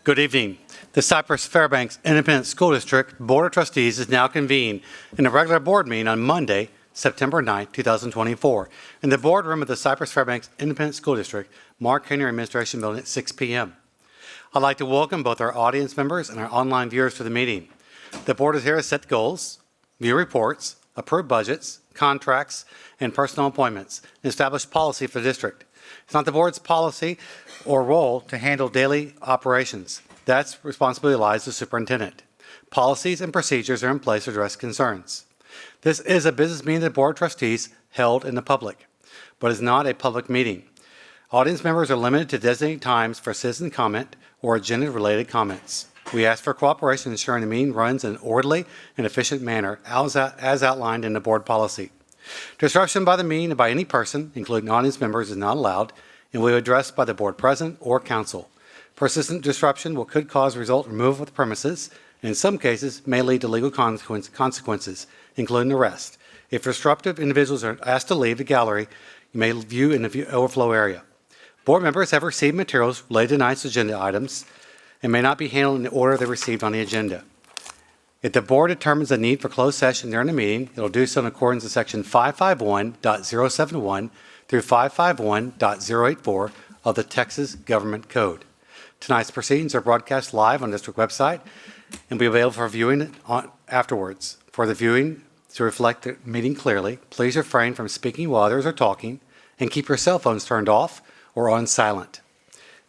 Good evening. The Cypress-Fairbanks Independent School District Board of Trustees is now convened in a regular board meeting on Monday, September 9, 2024, in the boardroom of the Cypress-Fairbanks Independent School District, Mark Henry Administration Building at 6 p.m. I'd like to welcome both our audience members and our online viewers to the meeting. The board is here to set goals, view reports, approve budgets, contracts, and personnel appointments, and establish policy for the district. It's not the board's policy or role to handle daily operations. That responsibility lies with the superintendent. Policies and procedures are in place to address concerns. This is a business meeting of the Board of Trustees held in the public, but is not a public meeting. Audience members are limited to designated times for citizen comment or agenda-related comments. We ask for cooperation in ensuring the meeting runs in an orderly and efficient manner as outlined in the board policy. Disruption by the meeting by any person, including audience members, is not allowed and will be addressed by the board president or council. Persistent disruption could cause result removal of the premises and in some cases may lead to legal consequences, including arrest. If disruptive individuals are asked to leave the gallery, you may view in the overflow area. Board members have received materials related to tonight's agenda items and may not be handled in the order they received on the agenda. If the board determines a need for closed session during the meeting, it will do so in accordance with section 551.071 through 551.084 of the Texas Government Code. Tonight's proceedings are broadcast live on the district website and will be available for viewing afterwards. For the viewing to reflect the meeting clearly, please refrain from speaking while others are talking and keep your cell phones turned off or on silent.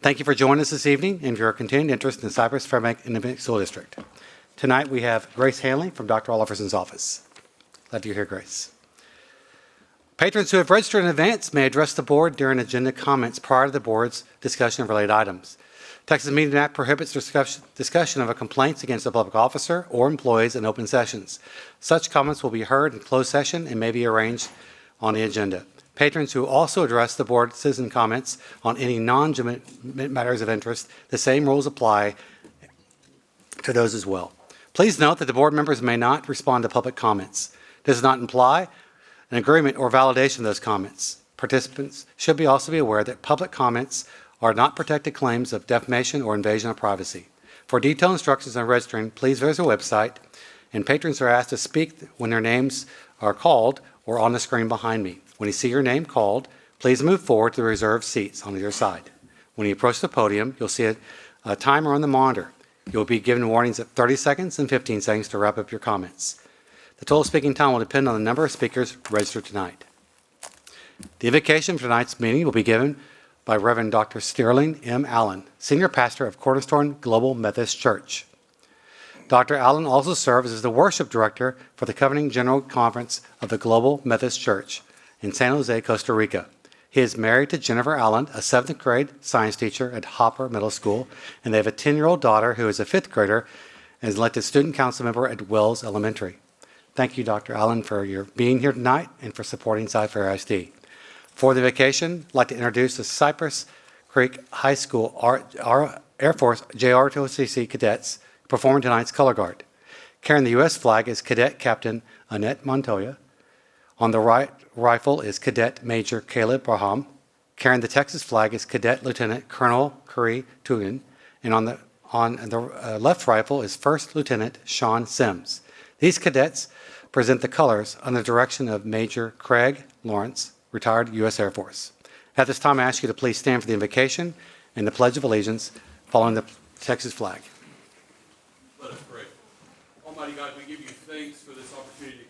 Thank you for joining us this evening and for your continued interest in the Cypress-Fairbanks Independent School District. Tonight we have Grace Hanley from Dr. Oliverson's office. Glad you're here, Grace. Patrons who have registered in advance may address the board during agenda comments prior to the board's discussion of related items. Texas Meeting Act prohibits discussion of complaints against a public officer or employees in open sessions. Such comments will be heard in closed session and may be arranged on the agenda. Patrons who also address the board citizen comments on any non-legitimate matters of interest, the same rules apply to those as well. Please note that the board members may not respond to public comments. This does not imply an agreement or validation of those comments. Participants should also be aware that public comments are not protected claims of defamation or invasion of privacy. For detailed instructions on registering, please visit our website, and patrons are asked to speak when their names are called or on the screen behind me. When you see your name called, please move forward to the reserved seats on either side. When you approach the podium, you'll see a timer on the monitor. You'll be given warnings at 30 seconds and 15 seconds to wrap up your comments. The total speaking time will depend on the number of speakers registered tonight. The invocation for tonight's meeting will be given by Reverend Dr. Sterling M. Allen, Senior Pastor of Cornerstone Global Methodist Church. Dr. Allen also serves as the Worship Director for the Covenant General Conference of the Global Methodist Church in San Jose, Costa Rica. He is married to Jennifer Allen, a 7th grade science teacher at Hopper Middle School, and they have a 10-year-old daughter who is a 5th grader and is elected student council member at Wells Elementary. Thank you, Dr. Allen, for your being here tonight and for supporting Cypher ISD. For the vacation, I'd like to introduce the Cypress Creek High School Air Force JROTC cadets performing tonight's color guard. Carrying the U.S. flag is Cadet Captain Annette Montoya. On the right rifle is Cadet Major Caleb Braham. Carrying the Texas flag is Cadet Lieutenant Colonel Curry Tugin. And on the left rifle is First Lieutenant Sean Sims. These cadets present the colors under the direction of Major Craig Lawrence, retired U.S. Air Force. At this time, I ask you to please stand for the invocation and the Pledge of Allegiance following the Texas flag. Let us pray. Almighty God, we give you thanks for this opportunity.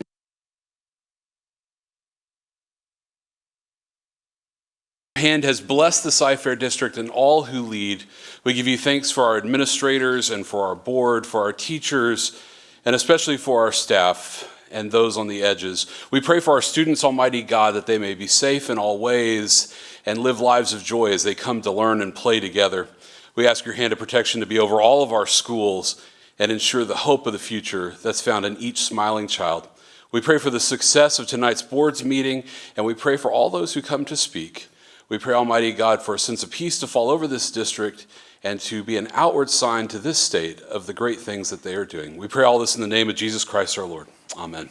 Your hand has blessed the Cy-Fair District and all who lead. We give you thanks for our administrators and for our board, for our teachers, and especially for our staff and those on the edges. We pray for our students, Almighty God, that they may be safe in all ways and live lives of joy as they come to learn and play together. We ask your hand of protection to be over all of our schools and ensure the hope of the future that's found in each smiling child. We pray for the success of tonight's board's meeting, and we pray for all those who come to speak. We pray, Almighty God, for a sense of peace to fall over this district and to be an outward sign to this state of the great things that they are doing. We pray all this in the name of Jesus Christ our Lord. Amen.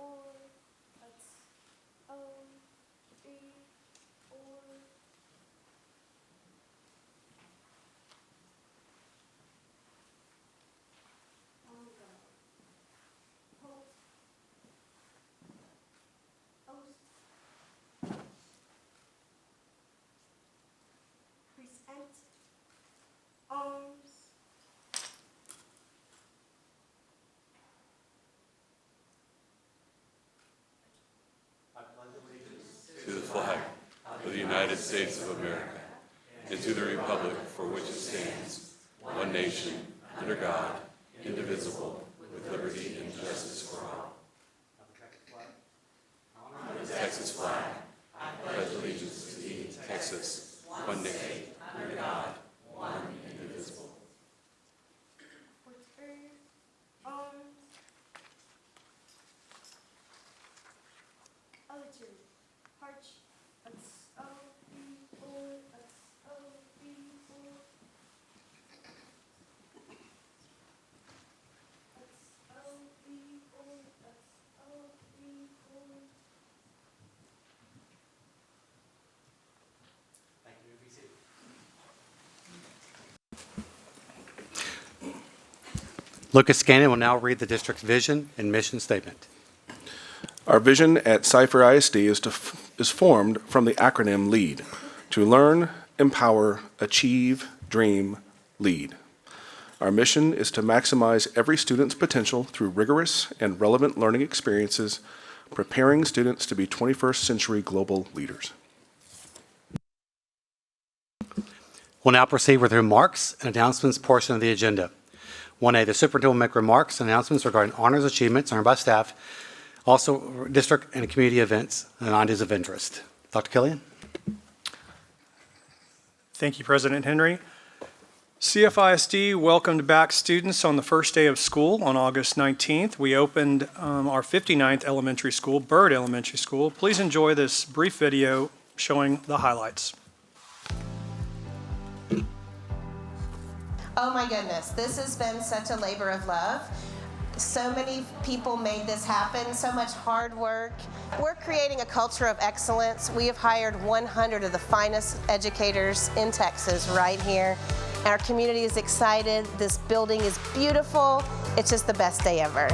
or, that's O, B, or. Hold. Present. Arms. To the flag of the United States of America and to the republic for which it stands, one nation, under God, indivisible, with liberty and justice for all. The Texas flag, I pledge allegiance to thee, Texas, one nation, under God, one indivisible. Return. Arms. Other two. March. That's O, B, or, that's O, B, or. That's O, B, or, that's O, B, or. Thank you. Be seated. Lucas Scannon will now read the district's vision and mission statement. Our vision at Cypher ISD is formed from the acronym LEAD, to learn, empower, achieve, dream, lead. Our mission is to maximize every student's potential through rigorous and relevant learning experiences, preparing students to be 21st century global leaders. We'll now proceed with the remarks and announcements portion of the agenda. 1A, the superintendent will make remarks and announcements regarding honors achievements earned by staff, also district and community events and items of interest. Dr. Killian? Thank you, President Henry. CFISD welcomed back students on the first day of school on August 19th. We opened our 59th elementary school, Byrd Elementary School. Please enjoy this brief video showing the highlights. Oh my goodness, this has been such a labor of love. So many people made this happen, so much hard work. We're creating a culture of excellence. We have hired 100 of the finest educators in Texas right here. Our community is excited. This building is beautiful. It's just the best day ever.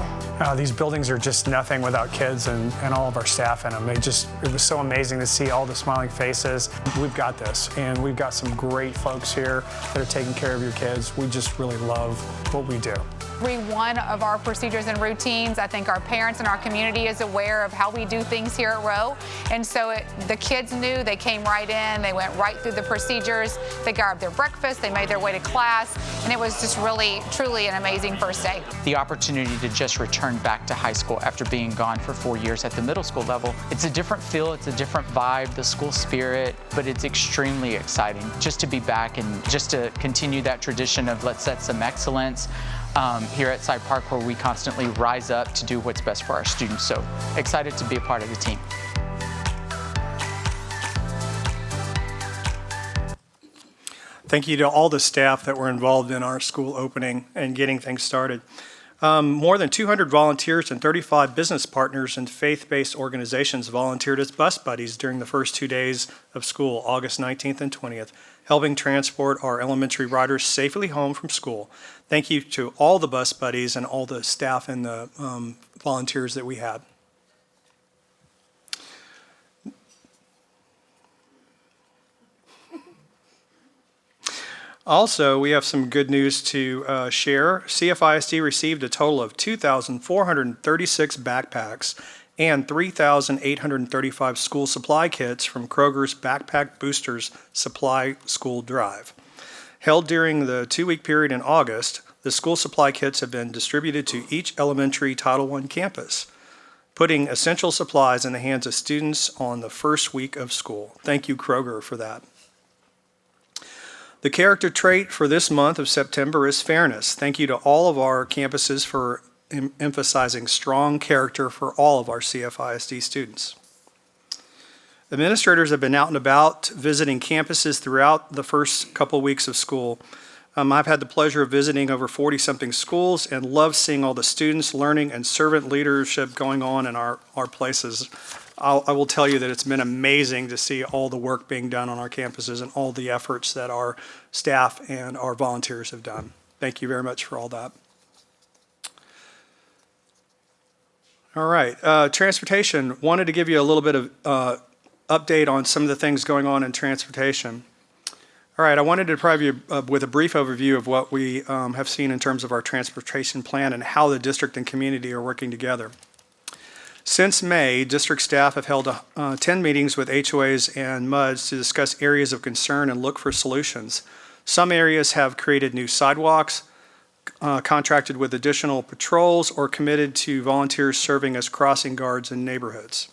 These buildings are just nothing without kids and all of our staff in them. It was so amazing to see all the smiling faces. We've got this, and we've got some great folks here that are taking care of your kids. We just really love what we do. Every one of our procedures and routines, I think our parents and our community is aware of how we do things here at Rowe. And so the kids knew. They came right in, they went right through the procedures, they grabbed their breakfast, they made their way to class, and it was just really, truly an amazing first day. The opportunity to just return back to high school after being gone for 4 years at the middle school level. It's a different feel, it's a different vibe, the school spirit, but it's extremely exciting just to be back and just to continue that tradition of let's set some excellence. Here at Cy Park, where we constantly rise up to do what's best for our students. So excited to be a part of the team. Thank you to all the staff that were involved in our school opening and getting things started. More than 200 volunteers and 35 business partners and faith-based organizations volunteered as bus buddies during the first 2 days of school, August 19th and 20th, helping transport our elementary riders safely home from school. Thank you to all the bus buddies and all the staff and the volunteers that we had. Also, we have some good news to share. CFISD received a total of 2,436 backpacks and 3,835 school supply kits from Kroger's Backpack Boosters Supply School Drive. Held during the 2-week period in August, the school supply kits have been distributed to each elementary Title I campus, putting essential supplies in the hands of students on the first week of school. Thank you, Kroger, for that. The character trait for this month of September is fairness. Thank you to all of our campuses for emphasizing strong character for all of our CFISD students. Administrators have been out and about visiting campuses throughout the first couple weeks of school. I've had the pleasure of visiting over 40-something schools and love seeing all the students learning and servant leadership going on in our places. I will tell you that it's been amazing to see all the work being done on our campuses and all the efforts that our staff and our volunteers have done. Thank you very much for all that. All right, transportation. Wanted to give you a little bit of update on some of the things going on in transportation. All right, I wanted to provide you with a brief overview of what we have seen in terms of our transportation plan and how the district and community are working together. Since May, district staff have held 10 meetings with HOAs and MUDs to discuss areas of concern and look for solutions. Some areas have created new sidewalks, contracted with additional patrols, or committed to volunteers serving as crossing guards in neighborhoods.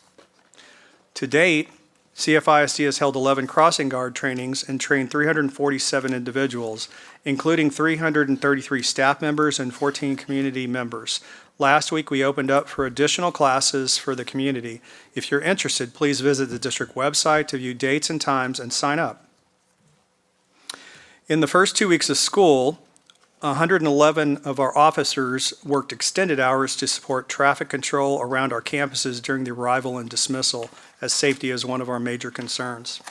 To date, CFISD has held 11 crossing guard trainings and trained 347 individuals, including 333 staff members and 14 community members. Last week, we opened up for additional classes for the community. If you're interested, please visit the district website to view dates and times and sign up. In the first 2 weeks of school, 111 of our officers worked extended hours to support traffic control around our campuses during the arrival and dismissal, as safety is one of our major concerns.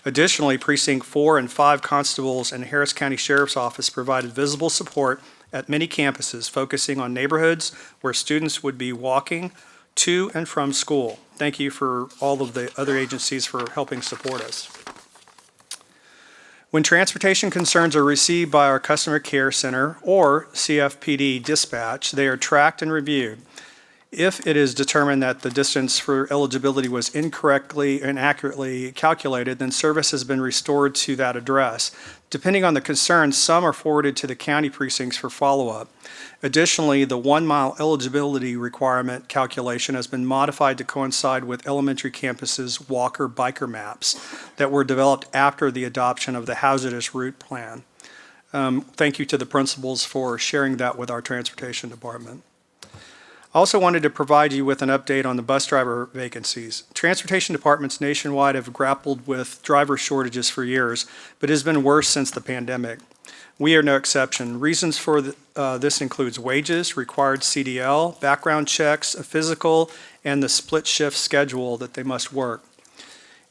Additionally, Precinct 4 and 5 constables and Harris County Sheriff's Office provided visible support at many campuses, focusing on neighborhoods where students would be walking to and from school. Thank you for all of the other agencies for helping support us. When transportation concerns are received by our Customer Care Center or CFPD dispatch, they are tracked and reviewed. If it is determined that the distance for eligibility was incorrectly and accurately calculated, then service has been restored to that address. Depending on the concern, some are forwarded to the county precincts for follow-up. Additionally, the 1 mile eligibility requirement calculation has been modified to coincide with elementary campuses' walker biker maps that were developed after the adoption of the hazardous route plan. Thank you to the principals for sharing that with our transportation department. I also wanted to provide you with an update on the bus driver vacancies. Transportation departments nationwide have grappled with driver shortages for years, but it has been worse since the pandemic. We are no exception. Reasons for this includes wages, required CDL, background checks, a physical, and the split shift schedule that they must work.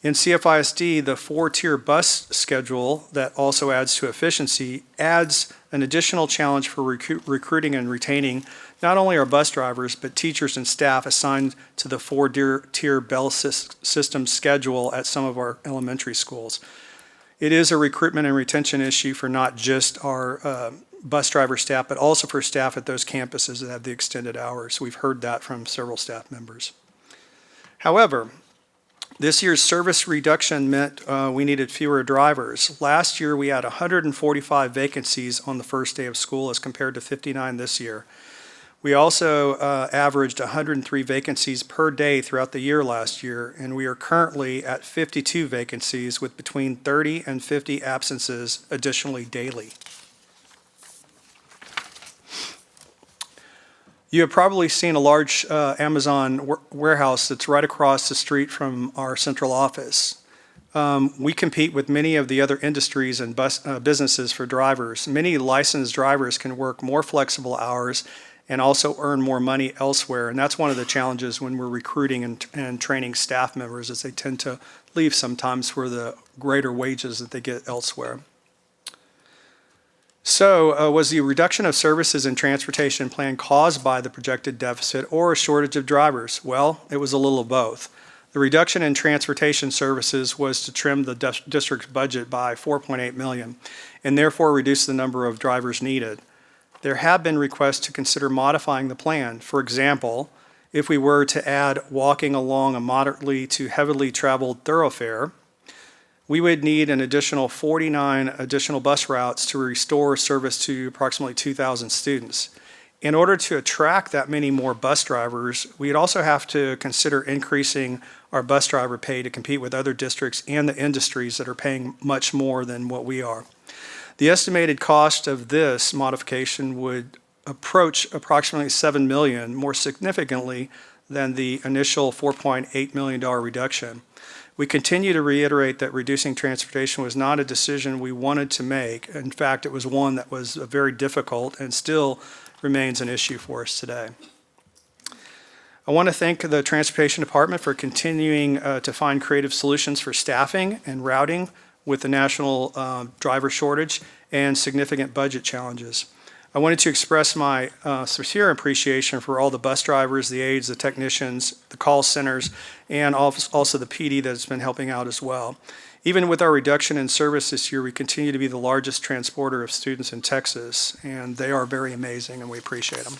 In CFISD, the 4-tier bus schedule that also adds to efficiency adds an additional challenge for recruiting and retaining not only our bus drivers, but teachers and staff assigned to the 4-tier bell system schedule at some of our elementary schools. It is a recruitment and retention issue for not just our bus driver staff, but also for staff at those campuses that have the extended hours. We've heard that from several staff members. However, this year's service reduction meant we needed fewer drivers. Last year, we had 145 vacancies on the first day of school as compared to 59 this year. We also averaged 103 vacancies per day throughout the year last year, and we are currently at 52 vacancies with between 30 and 50 absences additionally daily. You have probably seen a large Amazon warehouse that's right across the street from our central office. We compete with many of the other industries and businesses for drivers. Many licensed drivers can work more flexible hours and also earn more money elsewhere. And that's one of the challenges when we're recruiting and training staff members, is they tend to leave sometimes for the greater wages that they get elsewhere. So was the reduction of services and transportation plan caused by the projected deficit or a shortage of drivers? Well, it was a little of both. The reduction in transportation services was to trim the district's budget by $4.8 million and therefore reduce the number of drivers needed. There have been requests to consider modifying the plan. For example, if we were to add walking along a moderately to heavily traveled thoroughfare, we would need an additional 49 additional bus routes to restore service to approximately 2,000 students. In order to attract that many more bus drivers, we'd also have to consider increasing our bus driver pay to compete with other districts and the industries that are paying much more than what we are. The estimated cost of this modification would approach approximately $7 million, more significantly than the initial $4.8 million reduction. We continue to reiterate that reducing transportation was not a decision we wanted to make. In fact, it was one that was very difficult and still remains an issue for us today. I want to thank the Transportation Department for continuing to find creative solutions for staffing and routing with the national driver shortage and significant budget challenges. I wanted to express my sincere appreciation for all the bus drivers, the aides, the technicians, the call centers, and also the PD that's been helping out as well. Even with our reduction in service this year, we continue to be the largest transporter of students in Texas, and they are very amazing, and we appreciate them.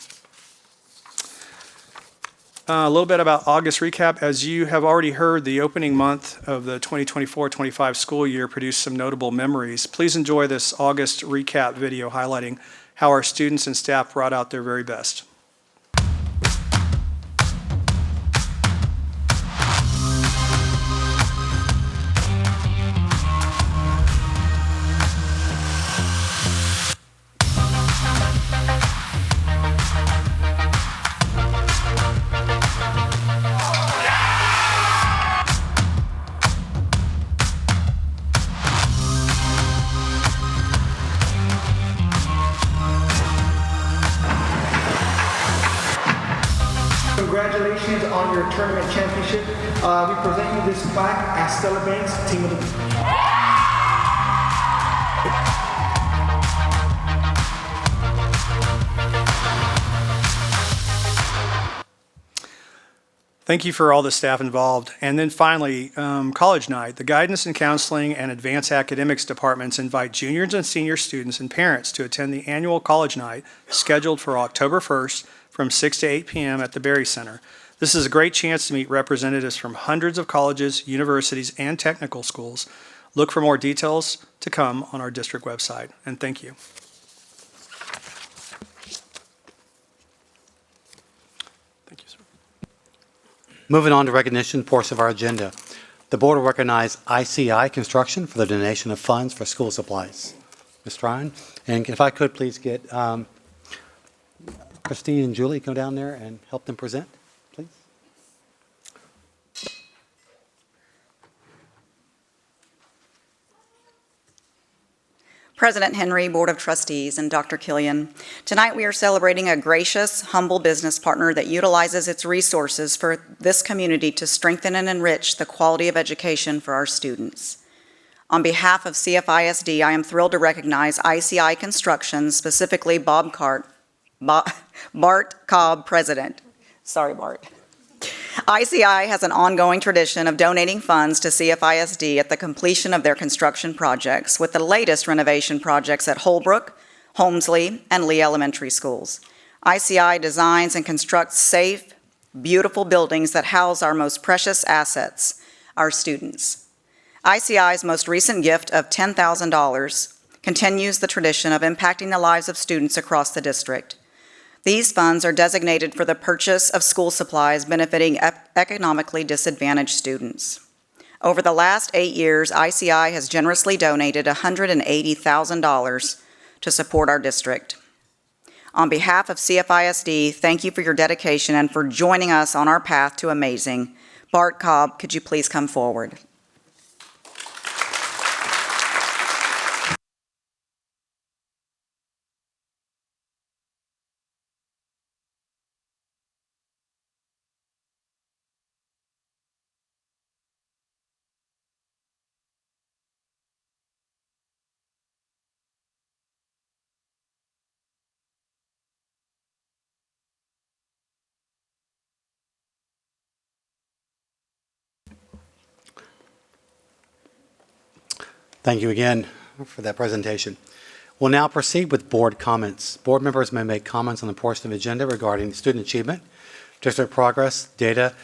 A little bit about August recap. As you have already heard, the opening month of the 2024-25 school year produced some notable memories. Please enjoy this August recap video highlighting how our students and staff brought out their very best. Congratulations on your tournament championship. We present you this plaque as Cypress-Fairbanks Team of the Week. Thank you for all the staff involved. And then finally, college night. The guidance and counseling and advanced academics departments invite juniors and senior students and parents to attend the annual college night scheduled for October 1st from 6 to 8 p.m. at the Berry Center. This is a great chance to meet representatives from hundreds of colleges, universities, and technical schools. Look for more details to come on our district website. And thank you. Thank you, sir. Moving on to recognition portion of our agenda. The board will recognize ICI Construction for the donation of funds for school supplies. Ms. Ryan, and if I could please get Christine and Julie go down there and help them present, please. President Henry, Board of Trustees, and Dr. Killian, tonight we are celebrating a gracious, humble business partner that utilizes its resources for this community to strengthen and enrich the quality of education for our students. On behalf of CFISD, I am thrilled to recognize ICI Construction, specifically Bart Cobb, President. Sorry, Bart. ICI has an ongoing tradition of donating funds to CFISD at the completion of their construction projects, with the latest renovation projects at Holbrook, Holmesley, and Lee Elementary Schools. ICI designs and constructs safe, beautiful buildings that house our most precious assets, our students. ICI's most recent gift of $10,000 continues the tradition of impacting the lives of students across the district. These funds are designated for the purchase of school supplies benefiting economically disadvantaged students. Over the last 8 years, ICI has generously donated $180,000 to support our district. On behalf of CFISD, thank you for your dedication and for joining us on our path to amazing. Bart Cobb, could you please come forward? Thank you again for that presentation. We'll now proceed with board comments. Board members may make comments on the portion of the agenda regarding student achievement, district progress, data,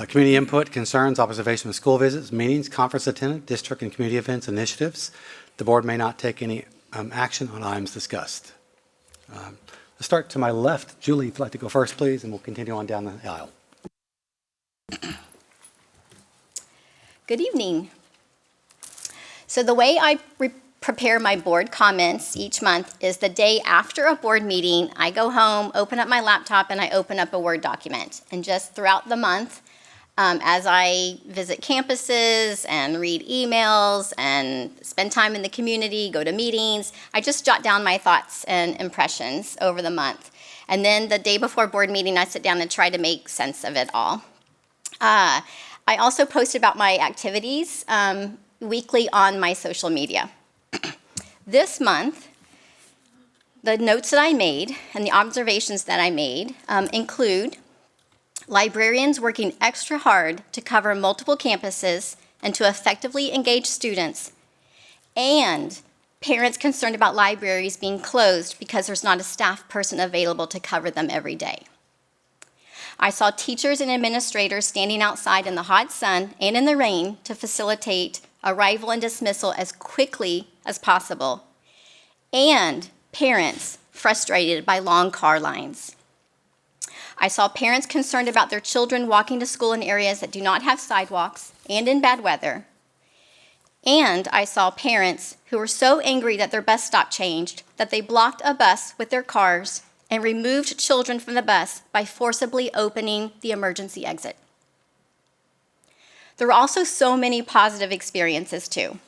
community input, concerns, observation of school visits, meetings, conference attendance, district and community events, initiatives. The board may not take any action on items discussed. Let's start to my left. Julie, if you'd like to go first, please, and we'll continue on down the aisle. Good evening. So the way I prepare my board comments each month is the day after a board meeting, I go home, open up my laptop, and I open up a Word document. And just throughout the month, As I visit campuses and read emails and spend time in the community, go to meetings, I just jot down my thoughts and impressions over the month. And then the day before board meeting, I sit down and try to make sense of it all. I also post about my activities weekly on my social media. This month, the notes that I made and the observations that I made include librarians working extra hard to cover multiple campuses and to effectively engage students, and parents concerned about libraries being closed because there's not a staff person available to cover them every day. I saw teachers and administrators standing outside in the hot sun and in the rain to facilitate arrival and dismissal as quickly as possible, and parents frustrated by long car lines. I saw parents concerned about their children walking to school in areas that do not have sidewalks and in bad weather. And I saw parents who were so angry that their bus stop changed that they blocked a bus with their cars and removed children from the bus by forcibly opening the emergency exit. There were also so many positive experiences too.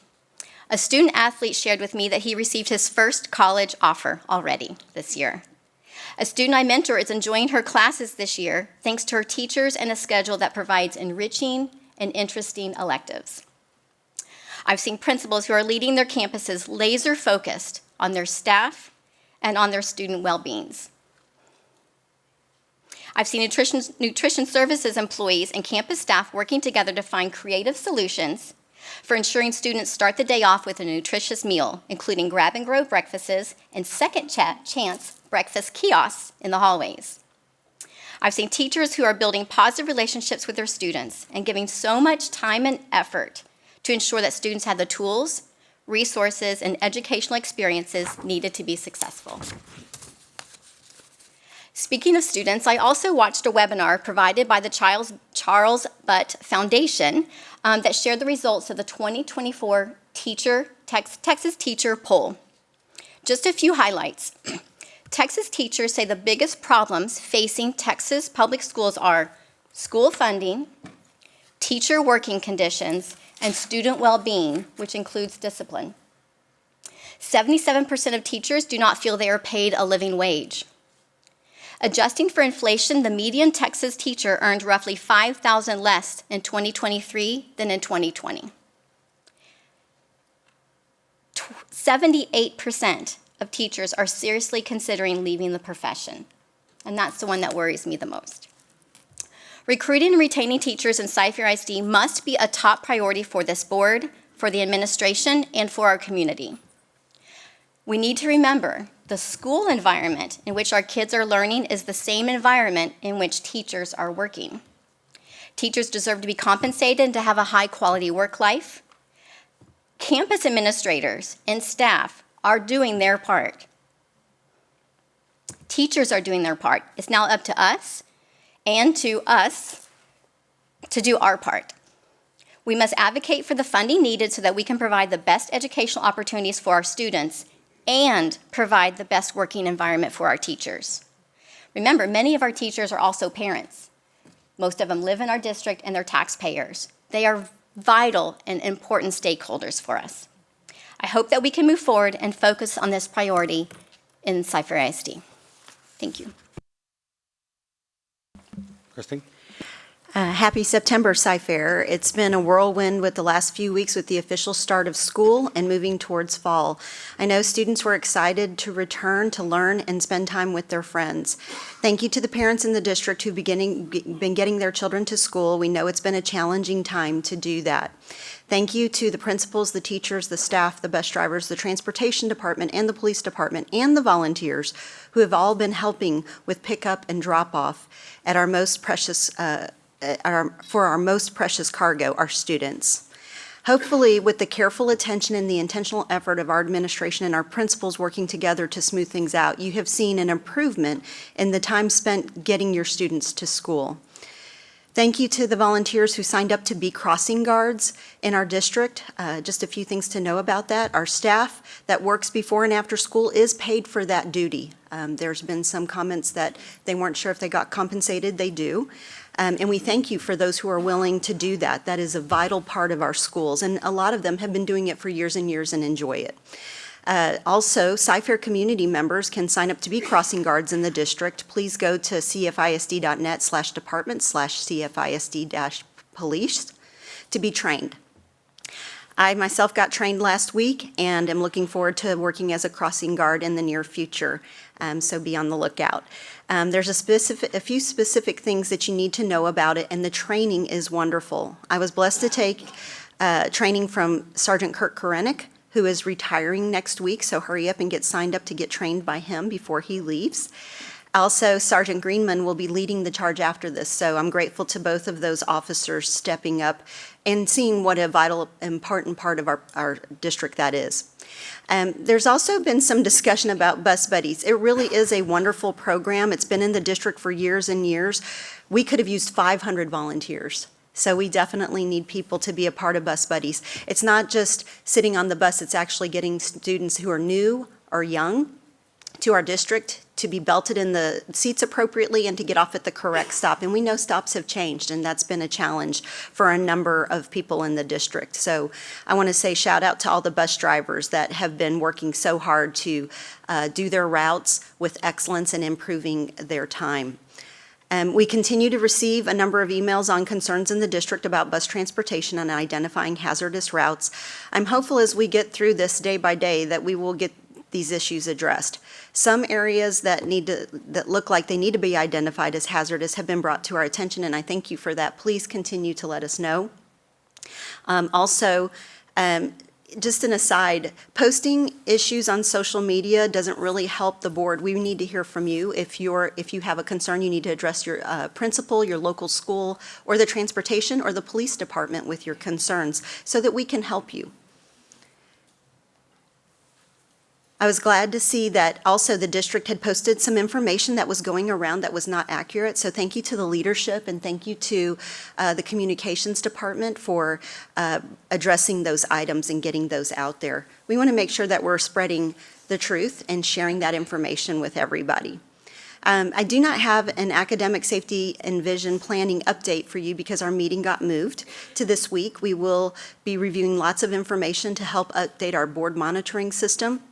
A student athlete shared with me that he received his first college offer already this year. A student I mentor is enjoying her classes this year thanks to her teachers and a schedule that provides enriching and interesting electives. I've seen principals who are leading their campuses laser focused on their staff and on their student well-beings. I've seen nutrition services employees and campus staff working together to find creative solutions for ensuring students start the day off with a nutritious meal, including grab-and-go breakfasts and second chance breakfast kiosks in the hallways. I've seen teachers who are building positive relationships with their students and giving so much time and effort to ensure that students have the tools, resources, and educational experiences needed to be successful. Speaking of students, I also watched a webinar provided by the Charles Butt Foundation that shared the results of the 2024 Texas Teacher Poll. Just a few highlights. Texas teachers say the biggest problems facing Texas public schools are school funding, teacher working conditions, and student well-being, which includes discipline. 77% of teachers do not feel they are paid a living wage. Adjusting for inflation, the median Texas teacher earned roughly $5,000 less in 2023 than in 2020. 78% of teachers are seriously considering leaving the profession, and that's the one that worries me the most. Recruiting and retaining teachers in Cypher ISD must be a top priority for this board, for the administration, and for our community. We need to remember the school environment in which our kids are learning is the same environment in which teachers are working. Teachers deserve to be compensated and to have a high-quality work life. Campus administrators and staff are doing their part. Teachers are doing their part. It's now up to us and to us to do our part. We must advocate for the funding needed so that we can provide the best educational opportunities for our students and provide the best working environment for our teachers. Remember, many of our teachers are also parents. Most of them live in our district and they're taxpayers. They are vital and important stakeholders for us. I hope that we can move forward and focus on this priority in Cypher ISD. Thank you. Christine? Happy September, Cypher. It's been a whirlwind with the last few weeks with the official start of school and moving towards fall. I know students were excited to return to learn and spend time with their friends. Thank you to the parents in the district who've been getting their children to school. We know it's been a challenging time to do that. Thank you to the principals, the teachers, the staff, the bus drivers, the transportation department, and the police department, and the volunteers who have all been helping with pickup and drop-off at our most precious for our most precious cargo, our students. Hopefully, with the careful attention and the intentional effort of our administration and our principals working together to smooth things out, you have seen an improvement in the time spent getting your students to school. Thank you to the volunteers who signed up to be crossing guards in our district. Just a few things to know about that. Our staff that works before and after school is paid for that duty. There's been some comments that they weren't sure if they got compensated. They do. And we thank you for those who are willing to do that. That is a vital part of our schools, and a lot of them have been doing it for years and years and enjoy it. Also, Cy-Fair community members can sign up to be crossing guards in the district. Please go to cfisd.net/department/cfisd-police to be trained. I myself got trained last week and am looking forward to working as a crossing guard in the near future, so be on the lookout. There's a few specific things that you need to know about it, and the training is wonderful. I was blessed to take training from Sergeant Kurt Korenik, who is retiring next week, so hurry up and get signed up to get trained by him before he leaves. Also, Sergeant Greenman will be leading the charge after this, so I'm grateful to both of those officers stepping up and seeing what a vital, important part of our district that is. There's also been some discussion about Bus Buddies. It really is a wonderful program. It's been in the district for years and years. We could have used 500 volunteers. So we definitely need people to be a part of Bus Buddies. It's not just sitting on the bus, it's actually getting students who are new or young to our district to be belted in the seats appropriately and to get off at the correct stop. And we know stops have changed, and that's been a challenge for a number of people in the district. So I want to say shout out to all the bus drivers that have been working so hard to do their routes with excellence and improving their time. We continue to receive a number of emails on concerns in the district about bus transportation and identifying hazardous routes. I'm hopeful as we get through this day by day that we will get these issues addressed. Some areas that look like they need to be identified as hazardous have been brought to our attention, and I thank you for that. Please continue to let us know. Just an aside, posting issues on social media doesn't really help the board. We need to hear from you. If you have a concern, you need to address your principal, your local school, or the transportation or the police department with your concerns so that we can help you. I was glad to see that also the district had posted some information that was going around that was not accurate. So thank you to the leadership and thank you to the communications department for addressing those items and getting those out there. We want to make sure that we're spreading the truth and sharing that information with everybody. I do not have an academic safety and vision planning update for you because our meeting got moved to this week. We will be reviewing lots of information to help update our board monitoring system,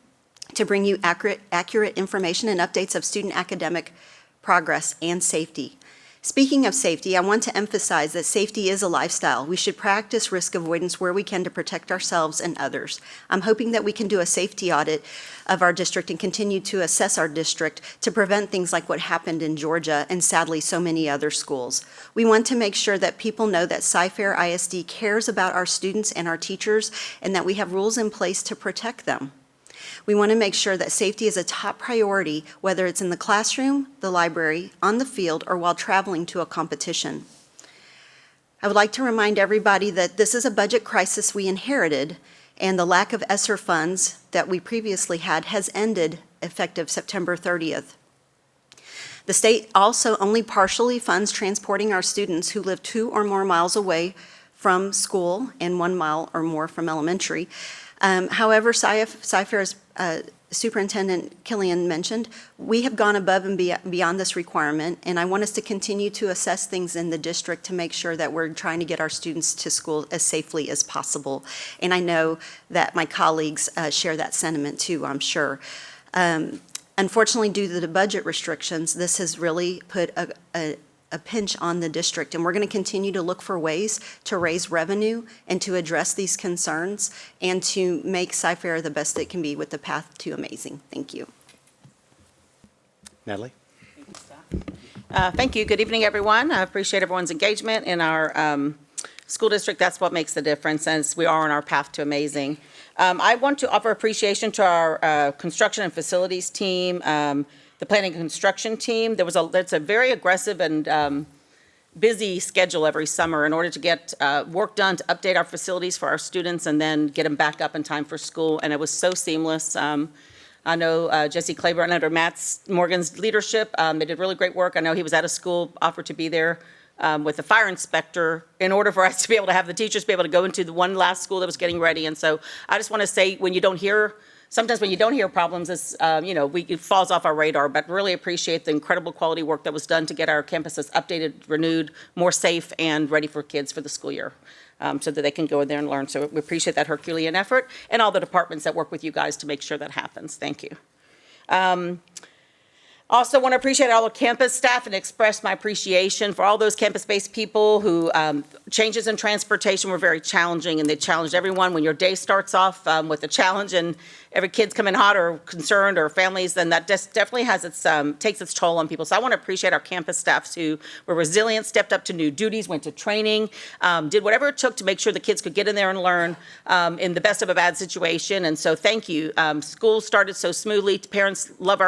to bring you accurate information and updates of student academic progress and safety. Speaking of safety, I want to emphasize that safety is a lifestyle. We should practice risk avoidance where we can to protect ourselves and others. I'm hoping that we can do a safety audit of our district and continue to assess our district to prevent things like what happened in Georgia and sadly so many other schools. We want to make sure that people know that Cy-Fair ISD cares about our students and our teachers and that we have rules in place to protect them. We want to make sure that safety is a top priority, whether it's in the classroom, the library, on the field, or while traveling to a competition. I would like to remind everybody that this is a budget crisis we inherited, and the lack of ESSER funds that we previously had has ended effective September 30th. The state also only partially funds transporting our students who live 2 or more miles away from school and 1 mile or more from elementary. However, Cy-Fair's Superintendent Killian mentioned, we have gone above and beyond this requirement, and I want us to continue to assess things in the district to make sure that we're trying to get our students to school as safely as possible. And I know that my colleagues share that sentiment too, I'm sure. Unfortunately, due to the budget restrictions, this has really put a pinch on the district, and we're going to continue to look for ways to raise revenue and to address these concerns and to make Cy-Fair the best it can be with the path to amazing. Thank you. Natalie? Thank you. Good evening, everyone. I appreciate everyone's engagement in our school district. That's what makes the difference, since we are on our path to amazing. I want to offer appreciation to our construction and facilities team, the planning and construction team. There's a very aggressive and busy schedule every summer in order to get work done to update our facilities for our students and then get them back up in time for school. And it was so seamless. I know Jesse Claiborne under Matt Morgan's leadership, they did really great work. I know he was out of school, offered to be there with the fire inspector in order for us to be able to have the teachers be able to go into the one last school that was getting ready. And so I just want to say, sometimes when you don't hear problems, it falls off our radar, but really appreciate the incredible quality work that was done to get our campuses updated, renewed, more safe, and ready for kids for the school year, so that they can go in there and learn. So we appreciate that Herculean effort and all the departments that work with you guys to make sure that happens. Thank you. Also want to appreciate all the campus staff and express my appreciation for all those campus-based people who changes in transportation were very challenging, and they challenged everyone. When your day starts off with a challenge and every kid's coming hot or concerned or families, then that definitely has takes its toll on people. So I want to appreciate our campus staffs who were resilient, stepped up to new duties, went to training, did whatever it took to make sure the kids could get in there and learn in the best of a bad situation. And so thank you. School started so smoothly. Parents love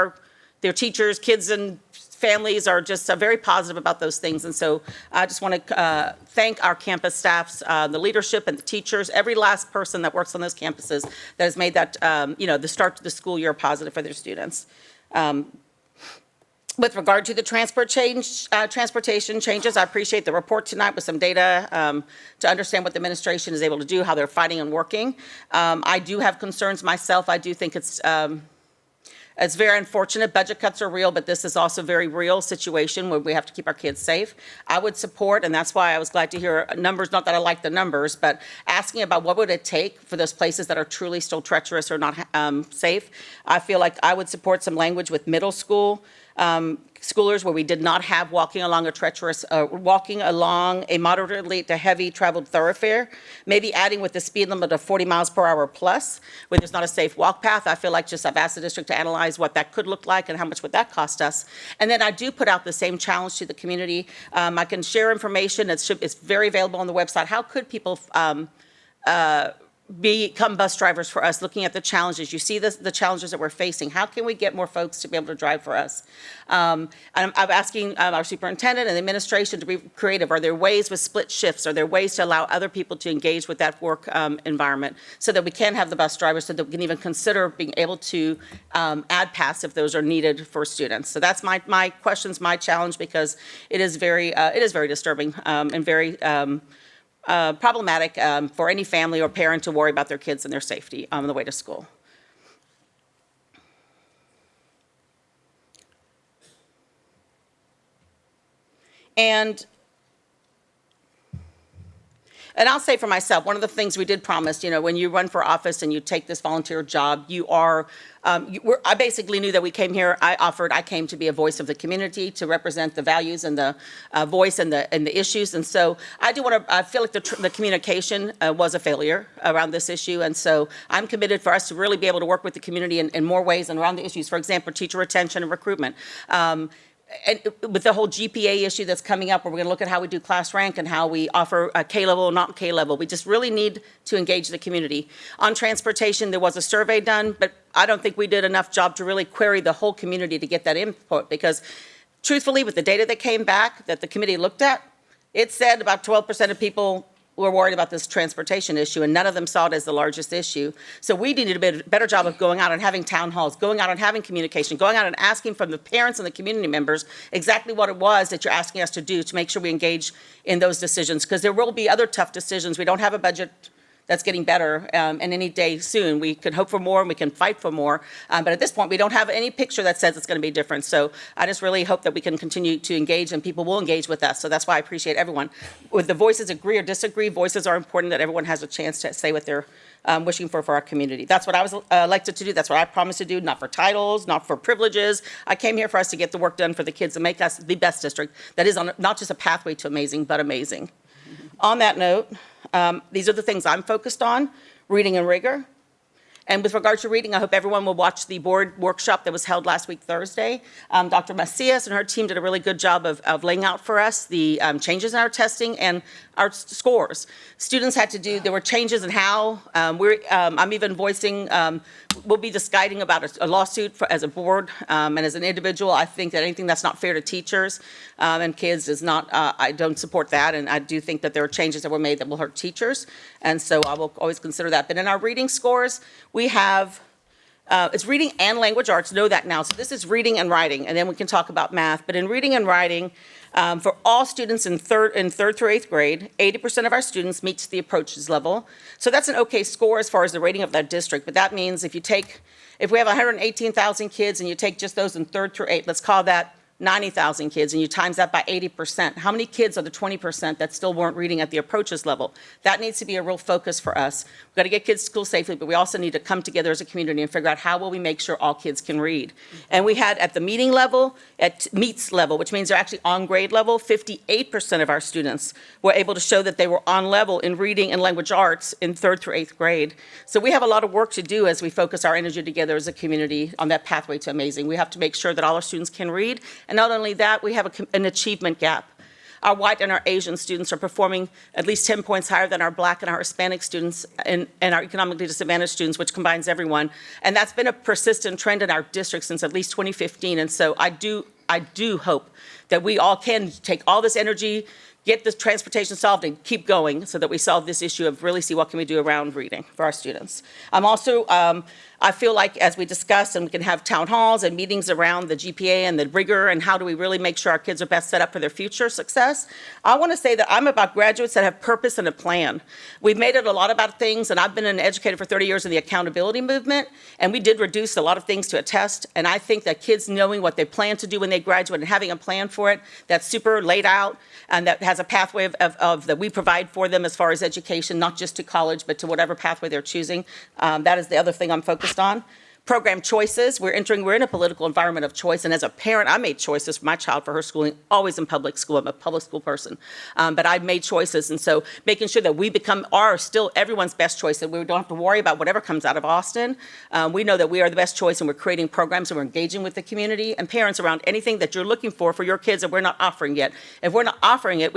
their teachers, kids and families are just very positive about those things. And so I just want to thank our campus staffs, the leadership and the teachers, every last person that works on those campuses that has made that, the start to the school year positive for their students. With regard to the transportation changes, I appreciate the report tonight with some data to understand what the administration is able to do, how they're fighting and working. I do have concerns myself. I do think it's very unfortunate. Budget cuts are real, but this is also a very real situation where we have to keep our kids safe. I would support, and that's why I was glad to hear numbers, not that I like the numbers, but asking about what would it take for those places that are truly still treacherous or not safe. I feel like I would support some language with middle school schoolers where we did not have walking along a moderately to heavy traveled thoroughfare, maybe adding with the speed limit of 40 miles per hour plus, where there's not a safe walk path. I feel like I've asked the district to analyze what that could look like and how much would that cost us. And then I do put out the same challenge to the community. I can share information. It's very available on the website. How could people become bus drivers for us, looking at the challenges? You see the challenges that we're facing. How can we get more folks to be able to drive for us? I'm asking our superintendent and the administration to be creative. Are there ways with split shifts? Are there ways to allow other people to engage with that work environment so that we can have the bus drivers, so that we can even consider being able to add paths if those are needed for students? So that's my questions, my challenge, because it is very disturbing and very problematic for any family or parent to worry about their kids and their safety on the way to school. And I'll say for myself, one of the things we did promise, when you run for office and you take this volunteer job, I basically knew that we came here, I came to be a voice of the community, to represent the values and the voice and the issues. And so I feel like the communication was a failure around this issue. And so I'm committed for us to really be able to work with the community in more ways and around the issues. For example, teacher retention and recruitment. And with the whole GPA issue that's coming up, where we're going to look at how we do class rank and how we offer a K-level or not K-level. We just really need to engage the community. On transportation, there was a survey done, but I don't think we did enough job to really query the whole community to get that input, because truthfully, with the data that came back that the committee looked at, it said about 12% of people were worried about this transportation issue, and none of them saw it as the largest issue. So we needed a better job of going out and having town halls, going out and having communication, going out and asking from the parents and the community members exactly what it was that you're asking us to do to make sure we engage in those decisions, because there will be other tough decisions. We don't have a budget that's getting better, and any day soon. We can hope for more and we can fight for more, but at this point we don't have any picture that says it's going to be different. So I just really hope that we can continue to engage and people will engage with us. So that's why I appreciate everyone. With the voices agree or disagree, voices are important, that everyone has a chance to say what they're wishing for our community. That's what I was elected to do. That's what I promised to do, not for titles, not for privileges. I came here for us to get the work done for the kids and make us the best district that is on not just a pathway to amazing, but amazing. On that note, these are the things I'm focused on: reading and rigor. And with regard to reading, I hope everyone will watch the board workshop that was held last week, Thursday. Dr. Macias and her team did a really good job of laying out for us the changes in our testing and our scores. Students had to do, there were changes in how, I'm even voicing, we'll be deciding about a lawsuit as a board and as an individual. I think that anything that's not fair to teachers and kids is not, I don't support that, and I do think that there are changes that were made that will hurt teachers, and so I will always consider that. But in our reading scores, we have It's reading and language arts, know that now. So this is reading and writing, and then we can talk about math. But in reading and writing, for all students in third through eighth grade, 80% of our students meets the approaches level. So that's an okay score as far as the rating of that district. But that means if we have 118,000 kids and you take just those in third through eighth, let's call that 90,000 kids, and you times that by 80%. How many kids are the 20% that still weren't reading at the approaches level? That needs to be a real focus for us. We've got to get kids to school safely, but we also need to come together as a community and figure out how will we make sure all kids can read. And we had at the meeting level, at meets level, which means they're actually on grade level, 58% of our students were able to show that they were on level in reading and language arts in third through eighth grade. So we have a lot of work to do as we focus our energy together as a community on that pathway to amazing. We have to make sure that all our students can read. And not only that, we have an achievement gap. Our white and our Asian students are performing at least 10 points higher than our black and our Hispanic students and our economically disadvantaged students, which combines everyone. And that's been a persistent trend in our district since at least 2015. And so I do hope that we all can take all this energy, get the transportation solved, and keep going so that we solve this issue of really see what can we do around reading for our students. I'm also, I feel like as we discuss and we can have town halls and meetings around the GPA and the rigor and how do we really make sure our kids are best set up for their future success, I want to say that I'm about graduates that have purpose and a plan. We've made it a lot about things, and I've been an educator for 30 years in the accountability movement, and we did reduce a lot of things to a test, and I think that kids knowing what they plan to do when they graduate and having a plan for it that's super laid out and that has a pathway of that we provide for them as far as education, not just to college, but to whatever pathway they're choosing. That is the other thing I'm focused on. Program choices, we're in a political environment of choice, and as a parent, I made choices for my child for her schooling, always in public school. I'm a public school person, but I've made choices, and so making sure that we are still everyone's best choice, that we don't have to worry about whatever comes out of Austin. We know that we are the best choice, and we're creating programs, and we're engaging with the community and parents around anything that you're looking for your kids that we're not offering yet. If we're not offering it,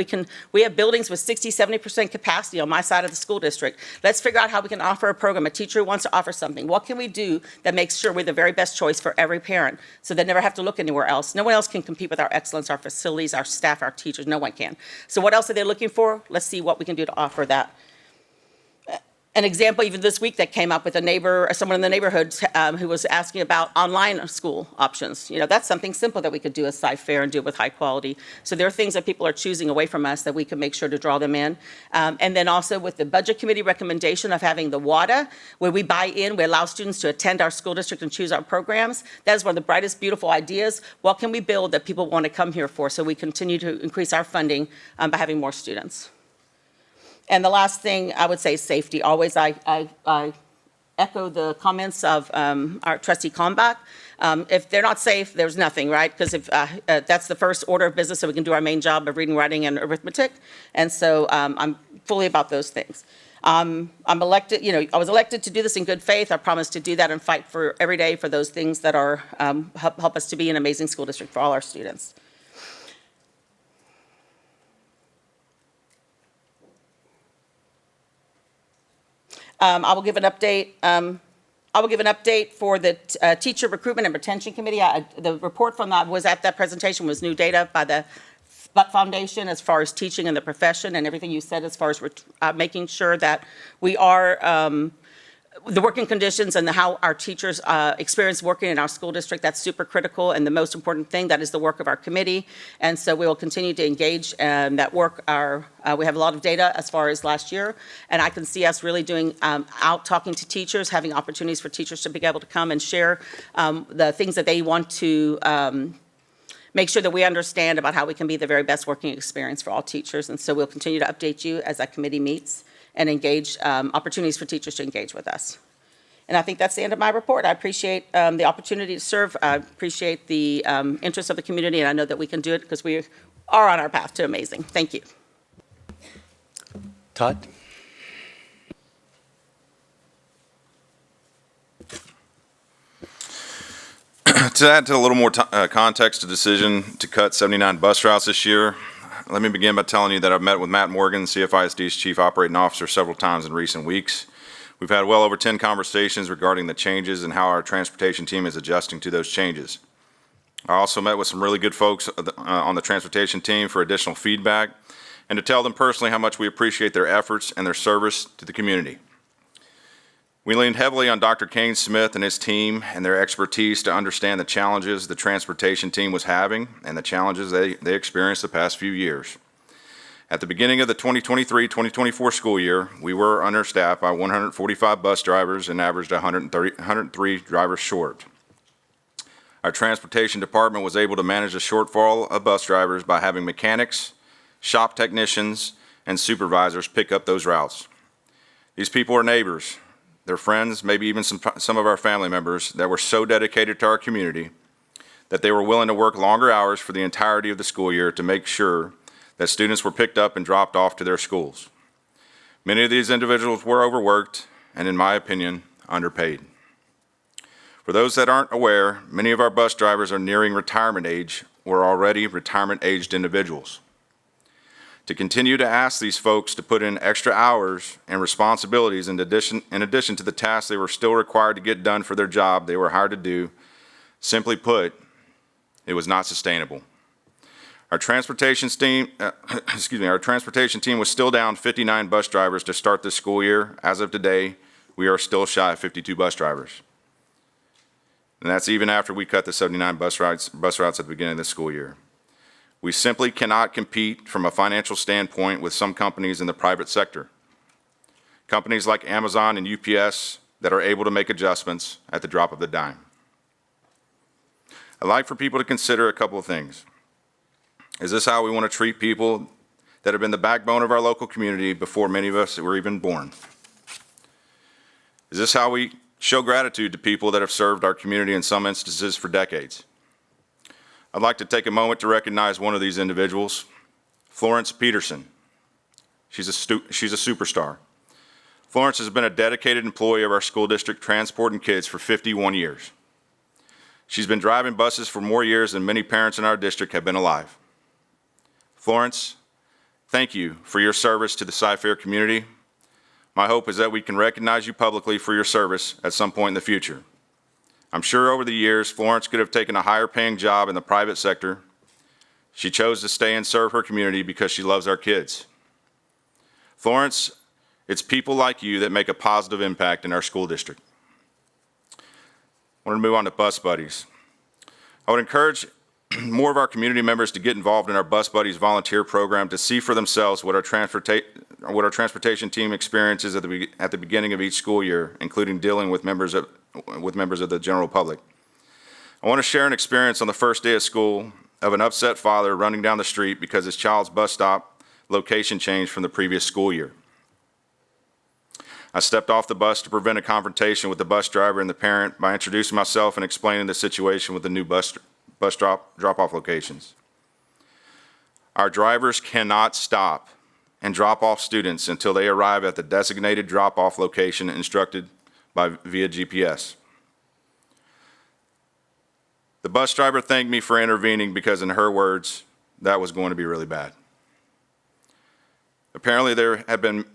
we have buildings with 60, 70% capacity on my side of the school district. Let's figure out how we can offer a program, a teacher who wants to offer something. What can we do that makes sure we're the very best choice for every parent so they never have to look anywhere else? No one else can compete with our excellence, our facilities, our staff, our teachers. No one can. So what else are they looking for? Let's see what we can do to offer that. An example even this week that came up with someone in the neighborhood who was asking about online school options. That's something simple that we could do as Cyfair and do it with high quality. So there are things that people are choosing away from us that we can make sure to draw them in. And then also with the budget committee recommendation of having the WADA, where we buy in, we allow students to attend our school district and choose our programs. That is one of the brightest, beautiful ideas. What can we build that people want to come here for so we continue to increase our funding by having more students? And the last thing I would say is safety. Always I echo the comments of our trustee Kalmbach. If they're not safe, there's nothing, right? Because if that's the first order of business so we can do our main job of reading, writing, and arithmetic. And so I'm fully about those things. I'm elected, I was elected to do this in good faith. I promise to do that and fight for every day for those things that are help us to be an amazing school district for all our students. I will give an update. For the Teacher Recruitment and Retention Committee. The report from that was at that presentation was new data by the Buck Foundation as far as teaching in the profession and everything you said as far as making sure that we are the working conditions and how our teachers experience working in our school district. That's super critical, and the most important thing, that is the work of our committee. And so we will continue to engage in that work. We have a lot of data as far as last year, and I can see us really doing out talking to teachers, having opportunities for teachers to be able to come and share the things that they want to make sure that we understand about how we can be the very best working experience for all teachers. And so we'll continue to update you as that committee meets and engage opportunities for teachers to engage with us. And I think that's the end of my report. I appreciate the opportunity to serve. I appreciate the interest of the community, and I know that we can do it because we are on our path to amazing. Thank you. Todd? To add to a little more context to the decision to cut 79 bus routes this year, let me begin by telling you that I've met with Matt Morgan, CFISD's Chief Operating Officer, several times in recent weeks. We've had well over 10 conversations regarding the changes and how our transportation team is adjusting to those changes. I also met with some really good folks on the transportation team for additional feedback and to tell them personally how much we appreciate their efforts and their service to the community. We leaned heavily on Dr. Kane Smith and his team and their expertise to understand the challenges the transportation team was having and the challenges they experienced the past few years. At the beginning of the 2023-2024 school year, we were understaffed by 145 bus drivers and averaged 103 drivers short. Our transportation department was able to manage the shortfall of bus drivers by having mechanics, shop technicians, and supervisors pick up those routes. These people are neighbors, their friends, maybe even some of our family members that were so dedicated to our community that they were willing to work longer hours for the entirety of the school year to make sure that students were picked up and dropped off to their schools. Many of these individuals were overworked and, in my opinion, underpaid. For those that aren't aware, many of our bus drivers are nearing retirement age or already retirement-aged individuals. To continue to ask these folks to put in extra hours and responsibilities in addition to the tasks they were still required to get done for their job they were hired to do, simply put, it was not sustainable. Our transportation team was still down 59 bus drivers to start this school year. As of today, we are still shy of 52 bus drivers. And that's even after we cut the 79 bus routes at the beginning of the school year. We simply cannot compete from a financial standpoint with some companies in the private sector. Companies like Amazon and UPS that are able to make adjustments at the drop of the dime. I'd like for people to consider a couple of things. Is this how we want to treat people that have been the backbone of our local community before many of us were even born? Is this how we show gratitude to people that have served our community in some instances for decades? I'd like to take a moment to recognize one of these individuals, Florence Peterson. She's a superstar. Florence has been a dedicated employee of our school district transporting kids for 51 years. She's been driving buses for more years than many parents in our district have been alive. Florence, thank you for your service to the Cy-Fair community. My hope is that we can recognize you publicly for your service at some point in the future. I'm sure over the years, Florence could have taken a higher paying job in the private sector. She chose to stay and serve her community because she loves our kids. Florence, it's people like you that make a positive impact in our school district. I want to move on to bus buddies. I would encourage more of our community members to get involved in our Bus Buddies volunteer program to see for themselves what our transportation team experiences at the beginning of each school year, including dealing with members of the general public. I want to share an experience on the first day of school of an upset father running down the street because his child's bus stop location changed from the previous school year. I stepped off the bus to prevent a confrontation with the bus driver and the parent by introducing myself and explaining the situation with the new bus drop-off locations. Our drivers cannot stop and drop off students until they arrive at the designated drop-off location instructed via GPS. The bus driver thanked me for intervening because, in her words, that was going to be really bad. Apparently, there had been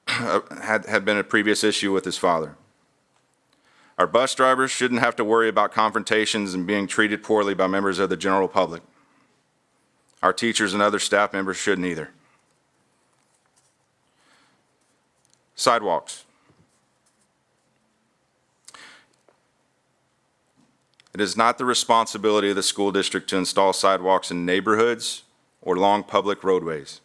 a previous issue with his father. Our bus drivers shouldn't have to worry about confrontations and being treated poorly by members of the general public. Our teachers and other staff members shouldn't either. Sidewalks. It is not the responsibility of the school district to install sidewalks in neighborhoods or along public roadways.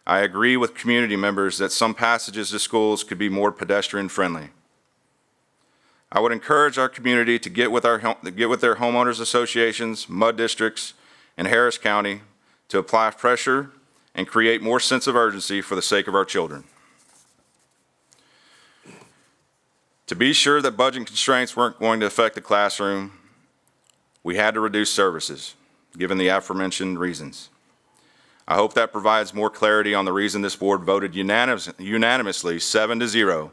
I agree with community members that some passages to schools could be more pedestrian friendly. I would encourage our community to get with their homeowners associations, mud districts, and Harris County to apply pressure and create more sense of urgency for the sake of our children. To be sure that budget constraints weren't going to affect the classroom, we had to reduce services, given the aforementioned reasons. I hope that provides more clarity on the reason this board voted unanimously 7-0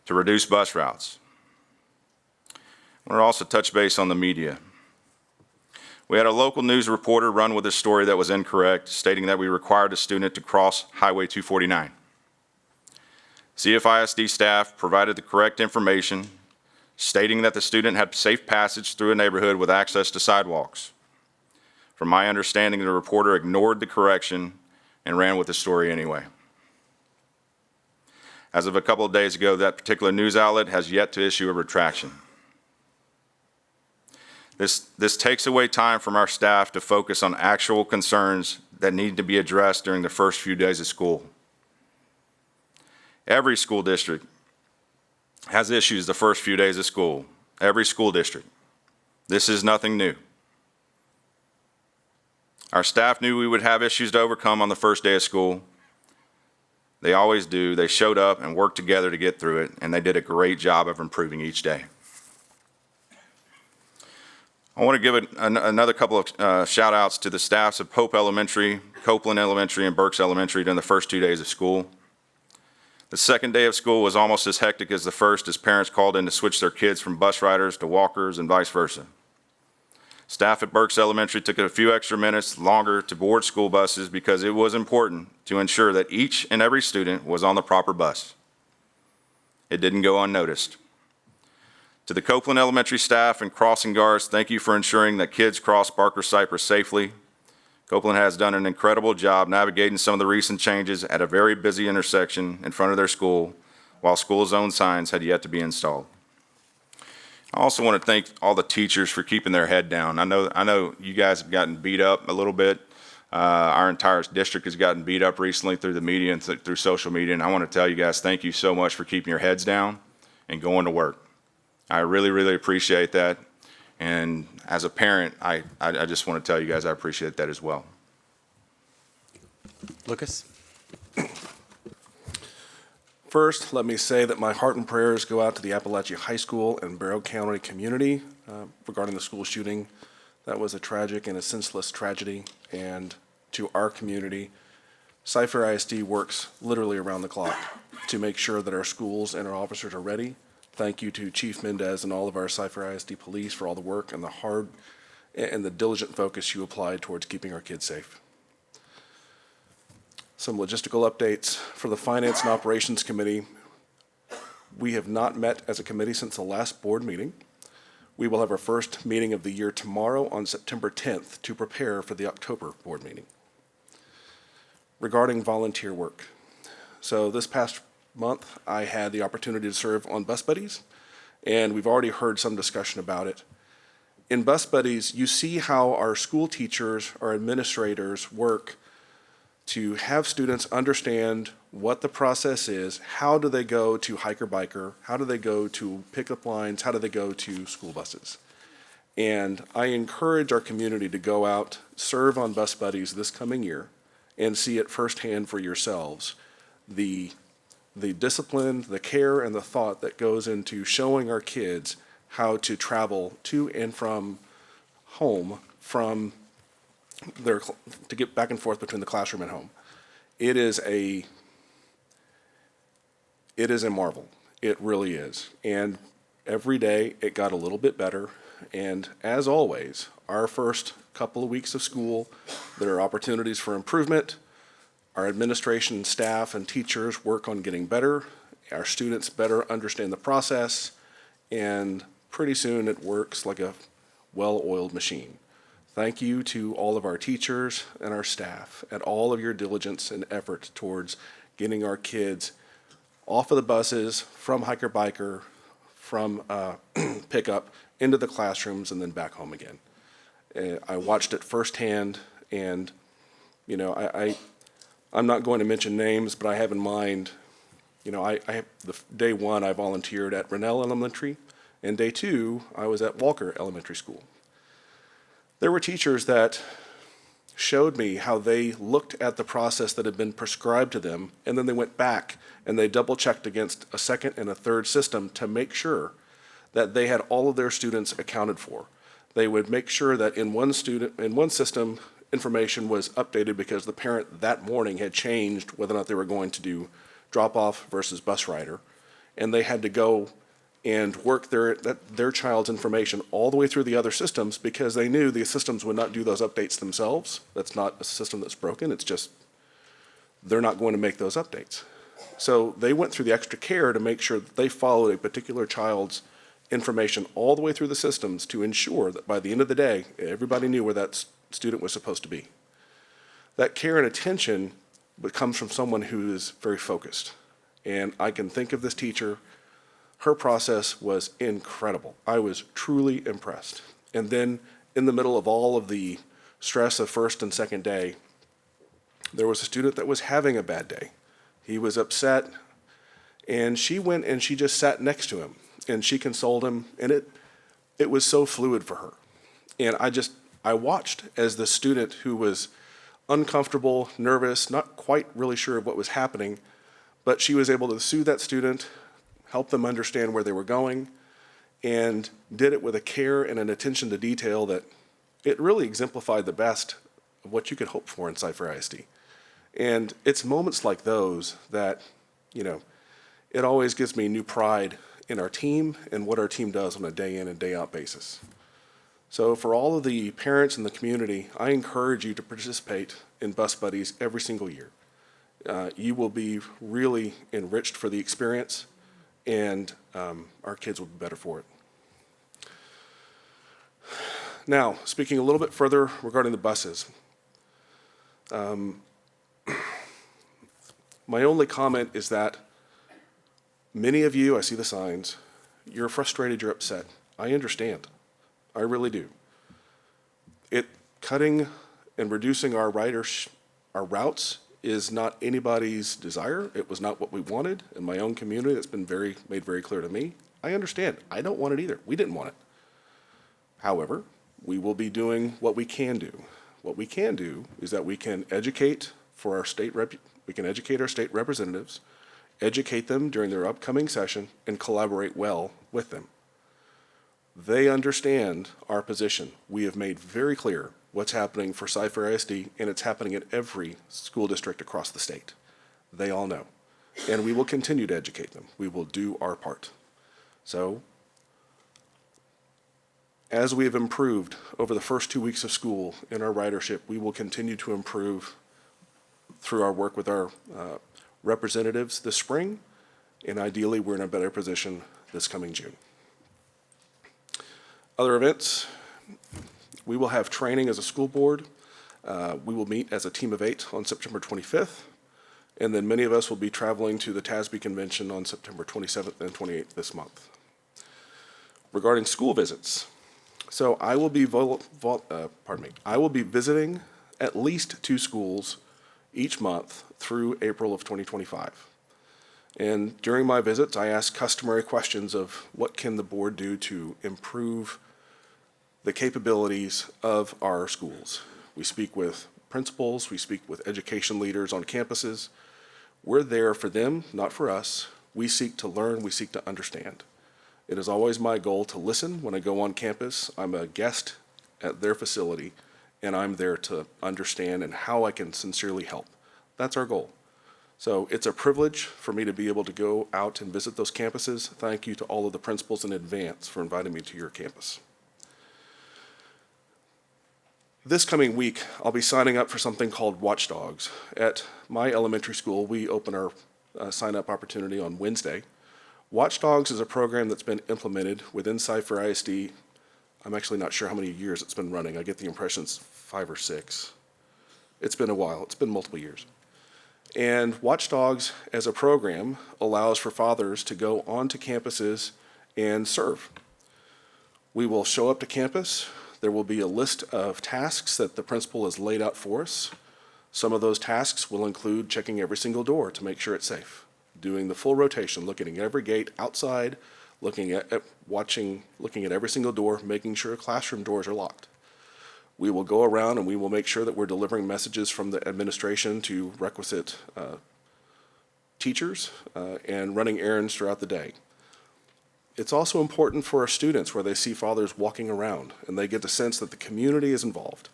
to reduce bus routes. I want to also touch base on the media. We had a local news reporter run with a story that was incorrect, stating that we required a student to cross Highway 249. CFISD staff provided the correct information, stating that the student had safe passage through a neighborhood with access to sidewalks. From my understanding, the reporter ignored the correction and ran with the story anyway. As of a couple of days ago, that particular news outlet has yet to issue a retraction. This takes away time from our staff to focus on actual concerns that need to be addressed during the first few days of school. Every school district has issues the first few days of school. Every school district. This is nothing new. Our staff knew we would have issues to overcome on the first day of school. They always do. They showed up and worked together to get through it, and they did a great job of improving each day. I want to give another couple of shout outs to the staffs of Pope Elementary, Copeland Elementary, and Berks Elementary during the first 2 days of school. The second day of school was almost as hectic as the first, as parents called in to switch their kids from bus riders to walkers and vice versa. Staff at Berks Elementary took a few extra minutes longer to board school buses because it was important to ensure that each and every student was on the proper bus. It didn't go unnoticed. To the Copeland Elementary staff and crossing guards, thank you for ensuring that kids cross Barker Cypress safely. Copeland has done an incredible job navigating some of the recent changes at a very busy intersection in front of their school, while school zone signs had yet to be installed. I also want to thank all the teachers for keeping their head down. I know you guys have gotten beat up a little bit. Our entire district has gotten beat up recently through the media and through social media, and I want to tell you guys thank you so much for keeping your heads down and going to work. I really, really appreciate that. And as a parent, I just want to tell you guys I appreciate that as well. Lucas? First, let me say that my heart and prayers go out to the Appalachia High School and Barrow County community regarding the school shooting. That was a tragic and a senseless tragedy. And to our community, Cypher ISD works literally around the clock to make sure that our schools and our officers are ready. Thank you to Chief Mendez and all of our Cypher ISD police for all the work and the hard and the diligent focus you applied towards keeping our kids safe. Some logistical updates for the Finance and Operations Committee. We have not met as a committee since the last board meeting. We will have our first meeting of the year tomorrow on September 10th to prepare for the October board meeting. Regarding volunteer work. So this past month, I had the opportunity to serve on Bus Buddies, and we've already heard some discussion about it. In Bus Buddies, you see how our school teachers, our administrators work to have students understand what the process is, how do they go to hiker-biker, how do they go to pickup lines, how do they go to school buses. And I encourage our community to go out, serve on Bus Buddies this coming year, and see it firsthand for yourselves. The discipline, the care, and the thought that goes into showing our kids how to travel to and from home to get back and forth between the classroom and home. It is a marvel. It really is. And every day it got a little bit better. And as always, our first couple of weeks of school, there are opportunities for improvement. Our administration, staff, and teachers work on getting better. Our students better understand the process, and pretty soon it works like a well-oiled machine. Thank you to all of our teachers and our staff and all of your diligence and effort towards getting our kids off of the buses, from hiker-biker, from pickup, into the classrooms, and then back home again. I watched it firsthand, and I'm not going to mention names, but I have in mind, day one I volunteered at Rennell Elementary, and day two I was at Walker Elementary School. There were teachers that showed me how they looked at the process that had been prescribed to them, and then they went back and they double-checked against a second and a third system to make sure that they had all of their students accounted for. They would make sure that in one system, information was updated because the parent that morning had changed whether or not they were going to do drop-off versus bus rider, and they had to go and work their child's information all the way through the other systems because they knew the systems would not do those updates themselves. That's not a system that's broken, it's just they're not going to make those updates. So they went through the extra care to make sure that they followed a particular child's information all the way through the systems to ensure that by the end of the day, everybody knew where that student was supposed to be. That care and attention comes from someone who is very focused. And I can think of this teacher, her process was incredible. I was truly impressed. And then in the middle of all of the stress of first and second day, there was a student that was having a bad day. He was upset, and she went and she just sat next to him, and she consoled him, and it was so fluid for her. And I watched as the student who was uncomfortable, nervous, not quite really sure of what was happening, but she was able to soothe that student, help them understand where they were going, and did it with a care and an attention to detail that it really exemplified the best of what you could hope for in Cypher ISD. And it's moments like those that, it always gives me new pride in our team and what our team does on a day in and day out basis. So for all of the parents in the community, I encourage you to participate in Bus Buddies every single year. You will be really enriched for the experience, and our kids will be better for it. Now, speaking a little bit further regarding the buses. My only comment is that many of you, I see the signs, you're frustrated, you're upset. I understand. I really do. Cutting and reducing our routes is not anybody's desire. It was not what we wanted in my own community. That's been made very clear to me. I understand. I don't want it either. We didn't want it. However, we will be doing what we can do. What we can do is that we can educate our state representatives, educate them during their upcoming session, and collaborate well with them. They understand our position. We have made very clear what's happening for Cypher ISD, and it's happening at every school district across the state. They all know. And we will continue to educate them. We will do our part. So, as we have improved over the first 2 weeks of school in our ridership, we will continue to improve through our work with our representatives this spring, and ideally we're in a better position this coming June. Other events, we will have training as a school board. We will meet as a team of 8 on September 25th, and then many of us will be traveling to the TASB convention on September 27th and 28th this month. Regarding school visits, so I will be visiting at least 2 schools each month through April of 2025. And during my visits, I ask customary questions of what can the board do to improve the capabilities of our schools. We speak with principals, we speak with education leaders on campuses. We're there for them, not for us. We seek to learn, we seek to understand. It is always my goal to listen when I go on campus. I'm a guest at their facility, and I'm there to understand and how I can sincerely help. That's our goal. So it's a privilege for me to be able to go out and visit those campuses. Thank you to all of the principals in advance for inviting me to your campus. This coming week, I'll be signing up for something called Watchdogs. At my elementary school, we open our sign-up opportunity on Wednesday. Watchdogs is a program that's been implemented within Cypher ISD. I'm actually not sure how many years it's been running. I get the impression it's 5 or 6. It's been a while. It's been multiple years. And Watchdogs as a program allows for fathers to go onto campuses and serve. We will show up to campus. There will be a list of tasks that the principal has laid out for us. Some of those tasks will include checking every single door to make sure it's safe, doing the full rotation, looking at every gate outside, looking at every single door, making sure classroom doors are locked. We will go around and we will make sure that we're delivering messages from the administration to requisite teachers and running errands throughout the day. It's also important for our students where they see fathers walking around and they get the sense that the community is involved.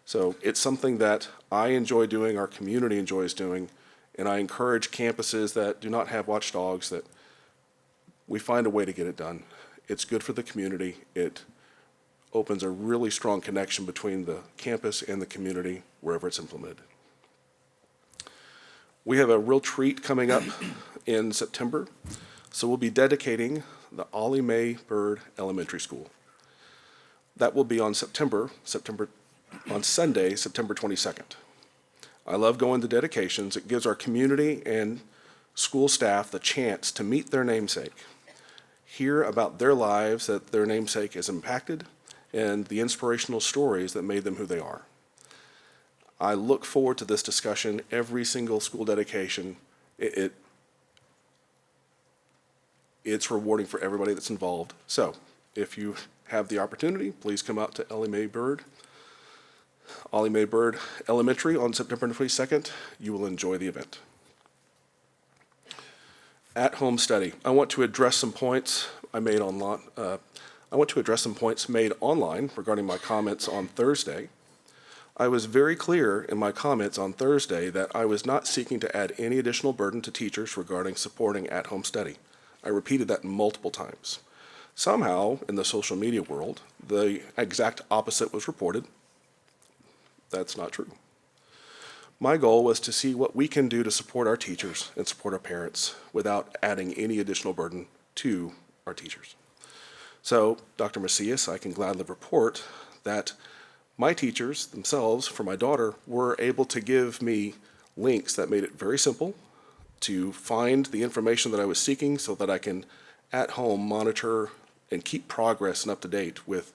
So it's something that I enjoy doing, our community enjoys doing, and I encourage campuses that do not have watchdogs that we find a way to get it done. It's good for the community. It opens a really strong connection between the campus and the community wherever it's implemented. We have a real treat coming up in September. So we'll be dedicating the Ollie Mae Bird Elementary School. That will be on Sunday, September 22nd. I love going to dedications. It gives our community and school staff the chance to meet their namesake, hear about their lives that their namesake has impacted, and the inspirational stories that made them who they are. I look forward to this discussion every single school dedication. It's rewarding for everybody that's involved. So if you have the opportunity, please come out to Ollie Mae Bird Elementary on September 22nd. You will enjoy the event. At-home study. I want to address some points made online regarding my comments on Thursday. I was very clear in my comments on Thursday that I was not seeking to add any additional burden to teachers regarding supporting at-home study. I repeated that multiple times. Somehow, in the social media world, the exact opposite was reported. That's not true. My goal was to see what we can do to support our teachers and support our parents without adding any additional burden to our teachers. So, Dr. Macias, I can gladly report that my teachers themselves, for my daughter, were able to give me links that made it very simple to find the information that I was seeking so that I can, at home, monitor and keep progress and up to date with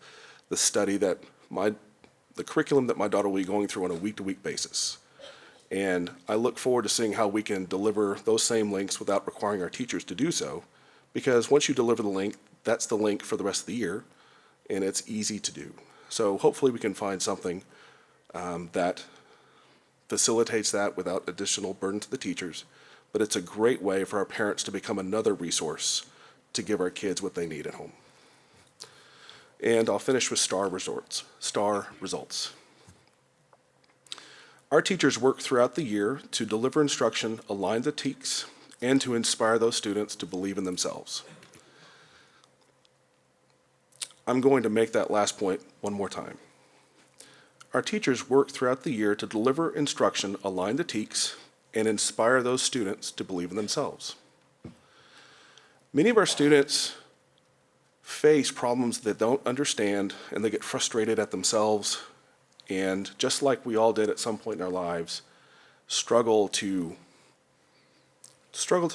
the study that the curriculum that my daughter will be going through on a week-to-week basis. And I look forward to seeing how we can deliver those same links without requiring our teachers to do so, because once you deliver the link, that's the link for the rest of the year, and it's easy to do. So hopefully we can find something that facilitates that without additional burden to the teachers, but it's a great way for our parents to become another resource to give our kids what they need at home. And I'll finish with STAR results. Our teachers work throughout the year to deliver instruction aligned to TEKS and to inspire those students to believe in themselves. I'm going to make that last point one more time. Our teachers work throughout the year to deliver instruction aligned to TEKS and inspire those students to believe in themselves. Many of our students face problems that they don't understand, and they get frustrated at themselves, and just like we all did at some point in our lives, struggle to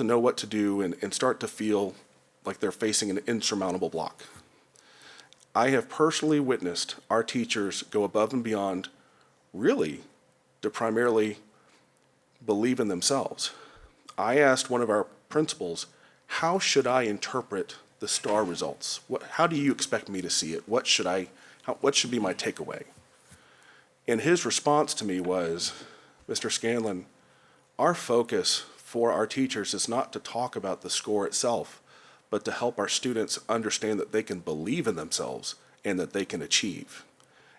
know what to do and start to feel like they're facing an insurmountable block. I have personally witnessed our teachers go above and beyond, really, to primarily believe in themselves. I asked one of our principals, how should I interpret the STAR results? How do you expect me to see it? What should be my takeaway? And his response to me was, Mr. Scanlon, our focus for our teachers is not to talk about the score itself, but to help our students understand that they can believe in themselves and that they can achieve.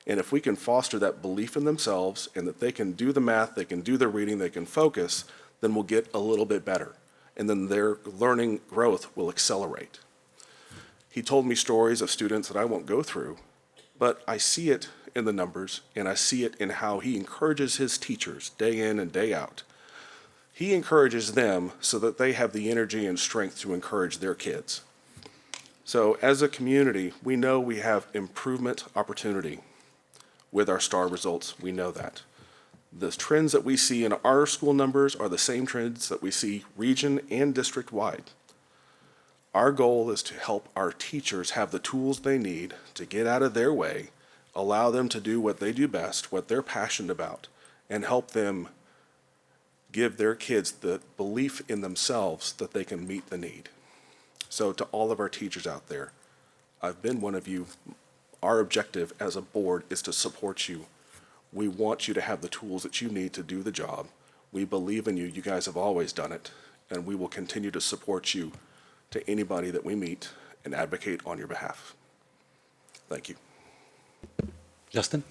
And if we can foster that belief in themselves and that they can do the math, they can do the reading, they can focus, then we'll get a little bit better. And then their learning growth will accelerate. He told me stories of students that I won't go through, but I see it in the numbers, and I see it in how he encourages his teachers day in and day out. He encourages them so that they have the energy and strength to encourage their kids. So as a community, we know we have improvement opportunity with our STAR results. We know that. The trends that we see in our school numbers are the same trends that we see region and district-wide. Our goal is to help our teachers have the tools they need to get out of their way, allow them to do what they do best, what they're passionate about, and help them give their kids the belief in themselves that they can meet the need. So to all of our teachers out there, I've been one of you. Our objective as a board is to support you. We want you to have the tools that you need to do the job. We believe in you. You guys have always done it, and we will continue to support you to anybody that we meet and advocate on your behalf. Thank you. Justin?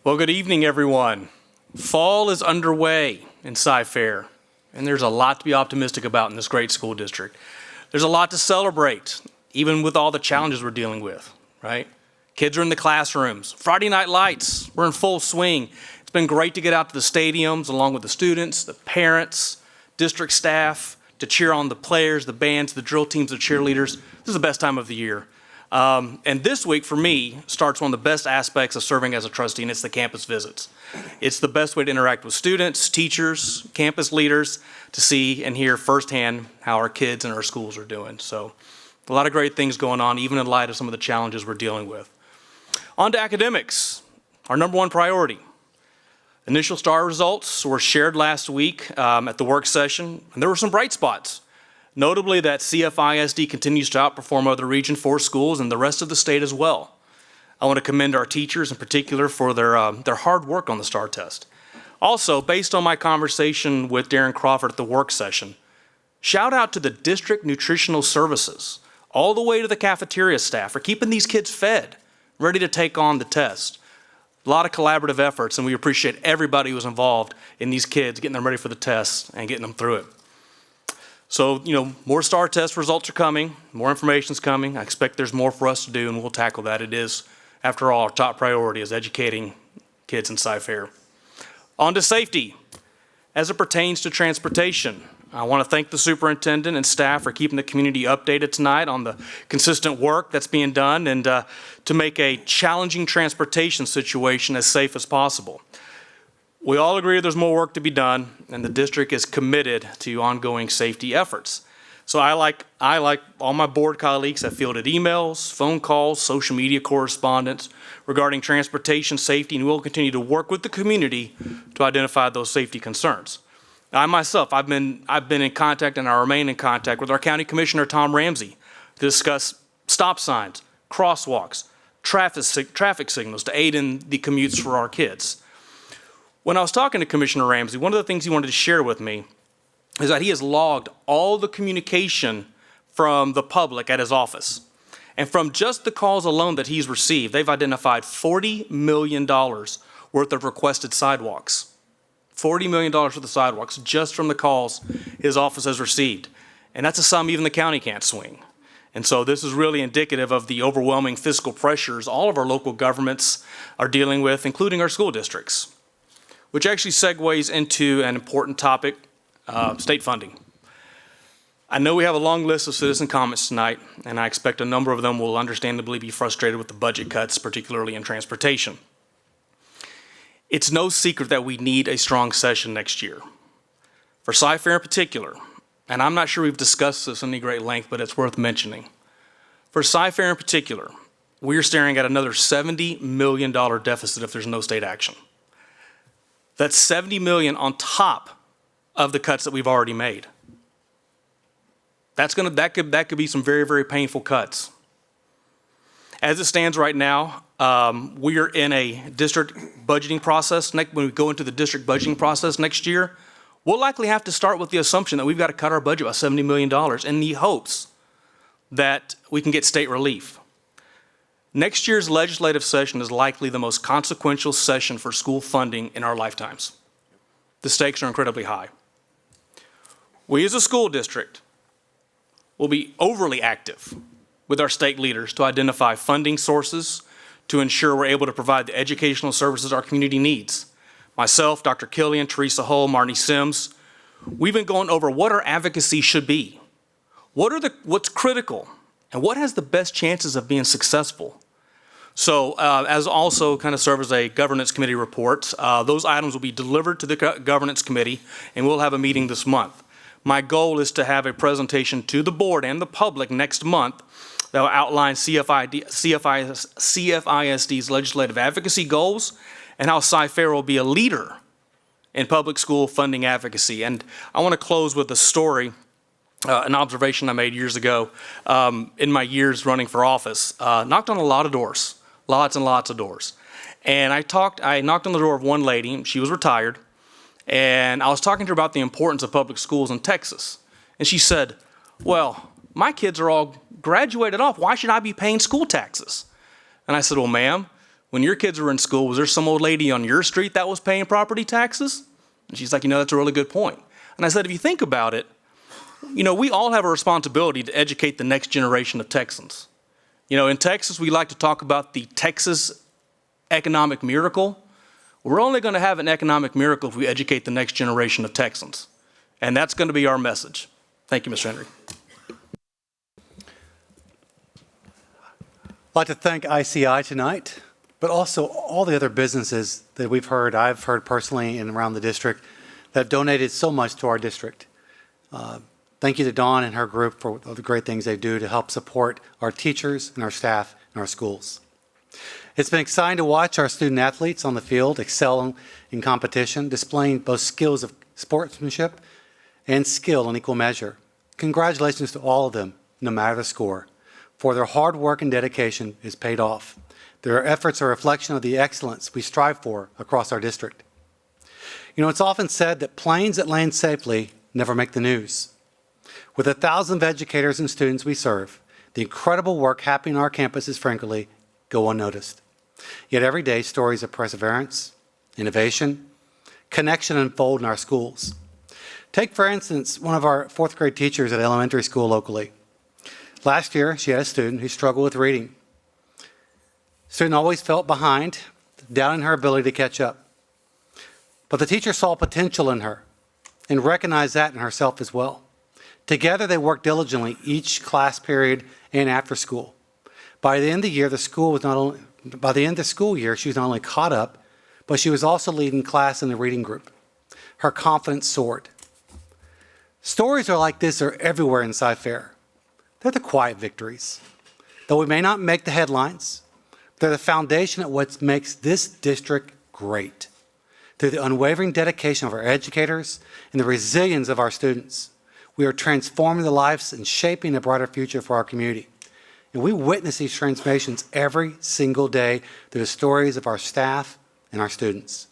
Well, good evening, everyone. Fall is underway in Cy-Fair, and there's a lot to be optimistic about in this great school district. There's a lot to celebrate, even with all the challenges we're dealing with, right? Kids are in the classrooms. Friday night lights, we're in full swing. It's been great to get out to the stadiums along with the students, the parents, district staff, to cheer on the players, the bands, the drill teams, the cheerleaders. This is the best time of the year. And this week, for me, starts one of the best aspects of serving as a trustee, and it's the campus visits. It's the best way to interact with students, teachers, campus leaders, to see and hear firsthand how our kids and our schools are doing. So a lot of great things going on, even in light of some of the challenges we're dealing with. On to academics, our number one priority. Initial STAR results were shared last week at the work session, and there were some bright spots. Notably that CFISD continues to outperform other Region 4 schools and the rest of the state as well. I want to commend our teachers in particular for their hard work on the STAR test. Also, based on my conversation with Darren Crawford at the work session, shout out to the district nutritional services, all the way to the cafeteria staff for keeping these kids fed, ready to take on the test. A lot of collaborative efforts, and we appreciate everybody who was involved in these kids, getting them ready for the test and getting them through it. So, more STAR test results are coming, more information's coming. I expect there's more for us to do, and we'll tackle that. It is, after all, our top priority is educating kids in Cy-Fair. On to safety. As it pertains to transportation, I want to thank the superintendent and staff for keeping the community updated tonight on the consistent work that's being done and to make a challenging transportation situation as safe as possible. We all agree there's more work to be done, and the district is committed to ongoing safety efforts. So I, like all my board colleagues, have fielded emails, phone calls, social media correspondence regarding transportation safety, and we'll continue to work with the community to identify those safety concerns. I myself, I've been in contact, and I remain in contact with our County Commissioner, Tom Ramsey, to discuss stop signs, crosswalks, traffic signals to aid in the commutes for our kids. When I was talking to Commissioner Ramsey, one of the things he wanted to share with me is that he has logged all the communication from the public at his office. And from just the calls alone that he's received, they've identified $40 million worth of requested sidewalks. $40 million worth of sidewalks just from the calls his office has received. And that's a sum even the county can't swing. And so this is really indicative of the overwhelming fiscal pressures all of our local governments are dealing with, including our school districts, which actually segues into an important topic, state funding. I know we have a long list of citizen comments tonight, and I expect a number of them will understandably be frustrated with the budget cuts, particularly in transportation. It's no secret that we need a strong session next year. For Cy-Fair in particular, and I'm not sure we've discussed this in any great length, but it's worth mentioning. For Cy-Fair in particular, we're staring at another $70 million deficit if there's no state action. That's $70 million on top of the cuts that we've already made. That could be some very, very painful cuts. As it stands right now, we are in a district budgeting process. When we go into the district budgeting process next year, we'll likely have to start with the assumption that we've got to cut our budget by $70 million in the hopes that we can get state relief. Next year's legislative session is likely the most consequential session for school funding in our lifetimes. The stakes are incredibly high. We as a school district will be overly active with our state leaders to identify funding sources to ensure we're able to provide the educational services our community needs. Myself, Dr. Killian, Teresa Hull, Marnie Sims, we've been going over what our advocacy should be. What's critical and what has the best chances of being successful? So as also kind of serve as a governance committee report, those items will be delivered to the governance committee, and we'll have a meeting this month. My goal is to have a presentation to the board and the public next month that will outline CFISD's legislative advocacy goals and how Cy-Fair will be a leader in public school funding advocacy. And I want to close with a story, an observation I made years ago in my years running for office. Knocked on a lot of doors, lots and lots of doors. And I knocked on the door of one lady. She was retired. And I was talking to her about the importance of public schools in Texas. And she said, well, my kids are all graduated off. Why should I be paying school taxes? And I said, well, ma'am, when your kids were in school, was there some old lady on your street that was paying property taxes? And she's like, that's a really good point. And I said, if you think about it, we all have a responsibility to educate the next generation of Texans. In Texas, we like to talk about the Texas economic miracle. We're only going to have an economic miracle if we educate the next generation of Texans. And that's going to be our message. Thank you, Mr. Henry. I'd like to thank ICI tonight, but also all the other businesses that I've heard personally and around the district, that have donated so much to our district. Thank you to Dawn and her group for all the great things they do to help support our teachers and our staff in our schools. It's been exciting to watch our student athletes on the field excel in competition, displaying both skills of sportsmanship and skill in equal measure. Congratulations to all of them, no matter the score, for their hard work and dedication is paid off. Their efforts are a reflection of the excellence we strive for across our district. You know, it's often said that planes that land safely never make the news. With 1,000 educators and students we serve, the incredible work happening on our campuses, frankly, go unnoticed. Yet every day, stories of perseverance, innovation, connection unfold in our schools. Take, for instance, one of our fourth grade teachers at elementary school locally. Last year, she had a student who struggled with reading. The student always felt behind, doubting her ability to catch up. But the teacher saw potential in her and recognized that in herself as well. Together, they worked diligently each class period and after school. By the end of the year, she was not only caught up, but she was also leading class in the reading group. Her confidence soared. Stories like this are everywhere in Cyfair. They're the quiet victories. Though we may not make the headlines, they're the foundation of what makes this district great. Through the unwavering dedication of our educators and the resilience of our students, we are transforming the lives and shaping a brighter future for our community. And we witness these transformations every single day through the stories of our staff and our students.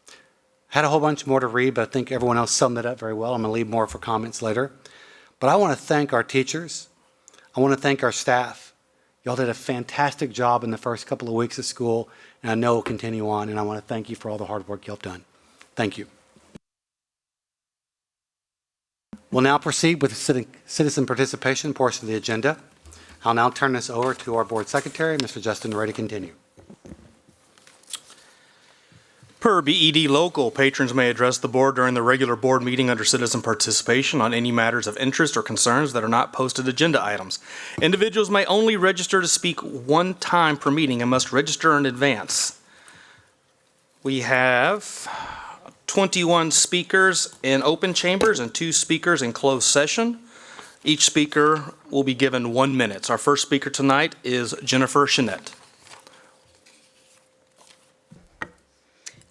I had a whole bunch more to read, but I think everyone else summed it up very well. I'm going to leave more for comments later. But I want to thank our teachers. I want to thank our staff. Y'all did a fantastic job in the first couple of weeks of school, and I know will continue on, and I want to thank you for all the hard work y'all have done. Thank you. We'll now proceed with the citizen participation portion of the agenda. I'll now turn this over to our board secretary, Mr. Justin, ready to continue. Per BED Local, patrons may address the board during the regular board meeting under citizen participation on any matters of interest or concerns that are not posted agenda items. Individuals may only register to speak one time per meeting and must register in advance. We have 21 speakers in open chambers and 2 speakers in closed session. Each speaker will be given 1 minute. Our first speaker tonight is Jennifer Chenette.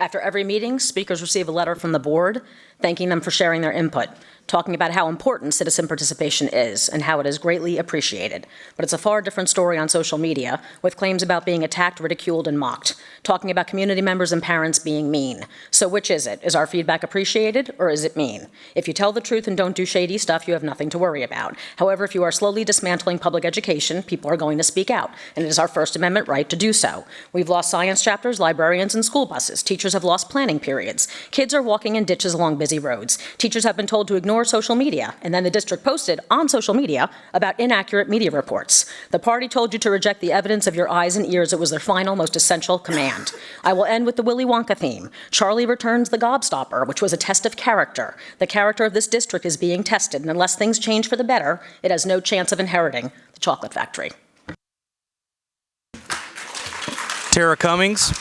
After every meeting, speakers receive a letter from the board thanking them for sharing their input, talking about how important citizen participation is and how it is greatly appreciated. But it's a far different story on social media, with claims about being attacked, ridiculed, and mocked, talking about community members and parents being mean. So which is it? Is our feedback appreciated, or is it mean? If you tell the truth and don't do shady stuff, you have nothing to worry about. However, if you are slowly dismantling public education, people are going to speak out, and it is our First Amendment right to do so. We've lost science chapters, librarians, and school buses. Teachers have lost planning periods. Kids are walking in ditches along busy roads. Teachers have been told to ignore social media, and then the district posted on social media about inaccurate media reports. The party told you to reject the evidence of your eyes and ears. It was their final, most essential command. I will end with the Willy Wonka theme. Charlie returns the gobstopper, which was a test of character. The character of this district is being tested, and unless things change for the better, it has no chance of inheriting the chocolate factory. Tara Cummings.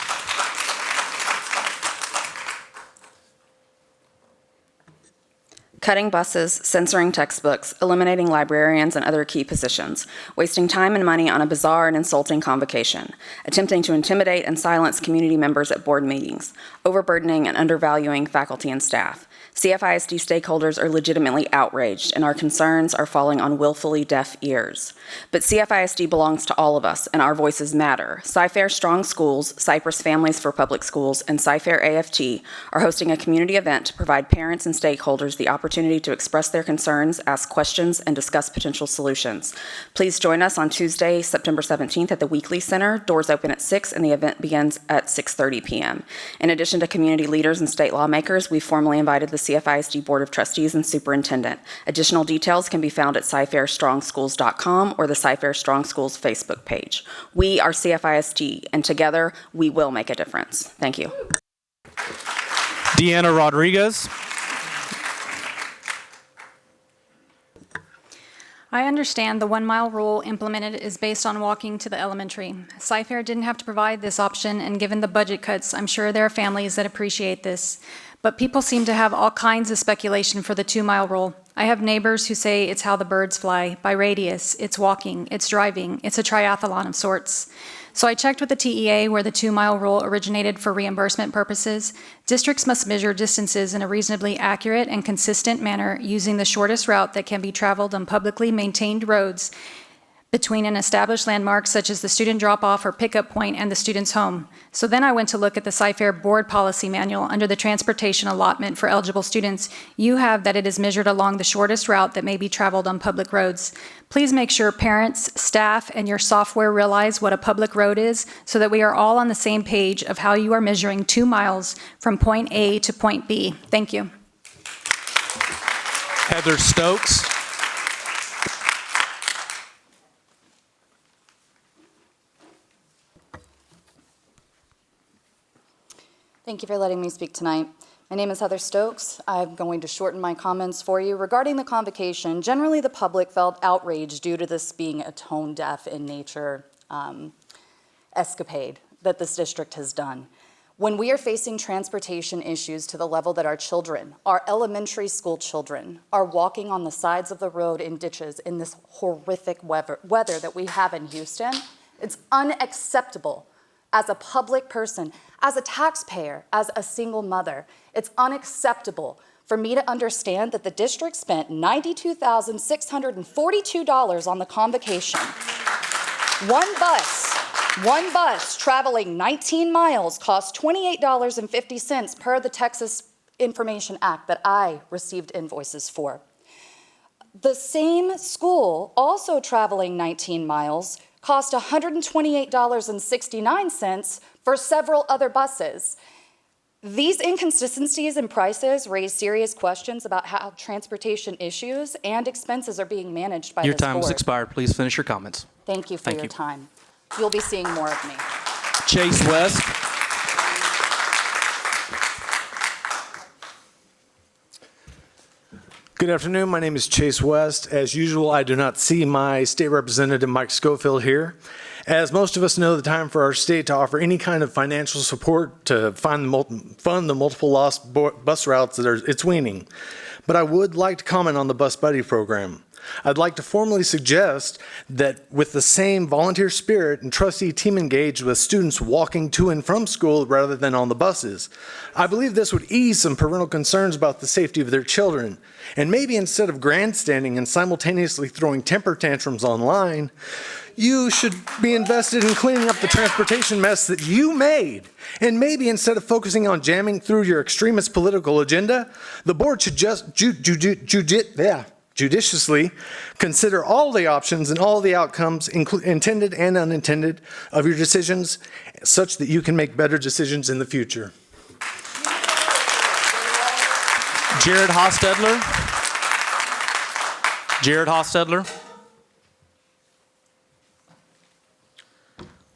Cutting buses, censoring textbooks, eliminating librarians and other key positions, wasting time and money on a bizarre and insulting convocation, attempting to intimidate and silence community members at board meetings, overburdening and undervaluing faculty and staff. CFISD stakeholders are legitimately outraged, and our concerns are falling on willfully deaf ears. But CFISD belongs to all of us, and our voices matter. Cyfair Strong Schools, Cypress Families for Public Schools, and Cyfair AFT are hosting a community event to provide parents and stakeholders the opportunity to express their concerns, ask questions, and discuss potential solutions. Please join us on Tuesday, September 17th at the Weekly Center. Doors open at 6, and the event begins at 6:30 p.m. In addition to community leaders and state lawmakers, we formally invited the CFISD Board of Trustees and Superintendent. Additional details can be found at cyfairstrongschools.com or the Cyfair Strong Schools Facebook page. We are CFISD, and together we will make a difference. Thank you. Deanna Rodriguez. I understand the 1 mile rule implemented is based on walking to the elementary. Cyfair didn't have to provide this option, and given the budget cuts, I'm sure there are families that appreciate this. But people seem to have all kinds of speculation for the 2 mile rule. I have neighbors who say it's how the birds fly, by radius, it's walking, it's driving, it's a triathlon of sorts. So I checked with the TEA where the 2 mile rule originated for reimbursement purposes. Districts must measure distances in a reasonably accurate and consistent manner using the shortest route that can be traveled on publicly maintained roads between an established landmark such as the student drop-off or pickup point and the student's home. So then I went to look at the Cyfair Board Policy Manual under the transportation allotment for eligible students. You have that it is measured along the shortest route that may be traveled on public roads. Please make sure parents, staff, and your software realize what a public road is so that we are all on the same page of how you are measuring 2 miles from point A to point B. Thank you. Heather Stokes. Thank you for letting me speak tonight. My name is Heather Stokes. I'm going to shorten my comments for you. Regarding the convocation, generally the public felt outraged due to this being a tone-deaf in nature escapade that this district has done. When we are facing transportation issues to the level that our children, our elementary school children, are walking on the sides of the road in ditches in this horrific weather that we have in Houston, it's unacceptable. As a public person, as a taxpayer, as a single mother, it's unacceptable for me to understand that the district spent $92,642 on the convocation. One bus traveling 19 miles cost $28.50 per the Texas Information Act that I received invoices for. The same school, also traveling 19 miles, cost $128.69 for several other buses. These inconsistencies in prices raise serious questions about how transportation issues and expenses are being managed by this board. Your time has expired. Please finish your comments. Thank you for your time. You'll be seeing more of me. Chase West. Good afternoon. My name is Chase West. As usual, I do not see my state representative, Mike Schofield, here. As most of us know, the time for our state to offer any kind of financial support to fund the multiple lost bus routes, it's waning. But I would like to comment on the Bus Buddy program. I'd like to formally suggest that with the same volunteer spirit and trustee team engaged with students walking to and from school rather than on the buses, I believe this would ease some parental concerns about the safety of their children. And maybe instead of grandstanding and simultaneously throwing temper tantrums online, you should be invested in cleaning up the transportation mess that you made. And maybe instead of focusing on jamming through your extremist political agenda, the board should just judiciously consider all the options and all the outcomes, intended and unintended, of your decisions, such that you can make better decisions in the future. Jared Hostetler. Jared Hostetler.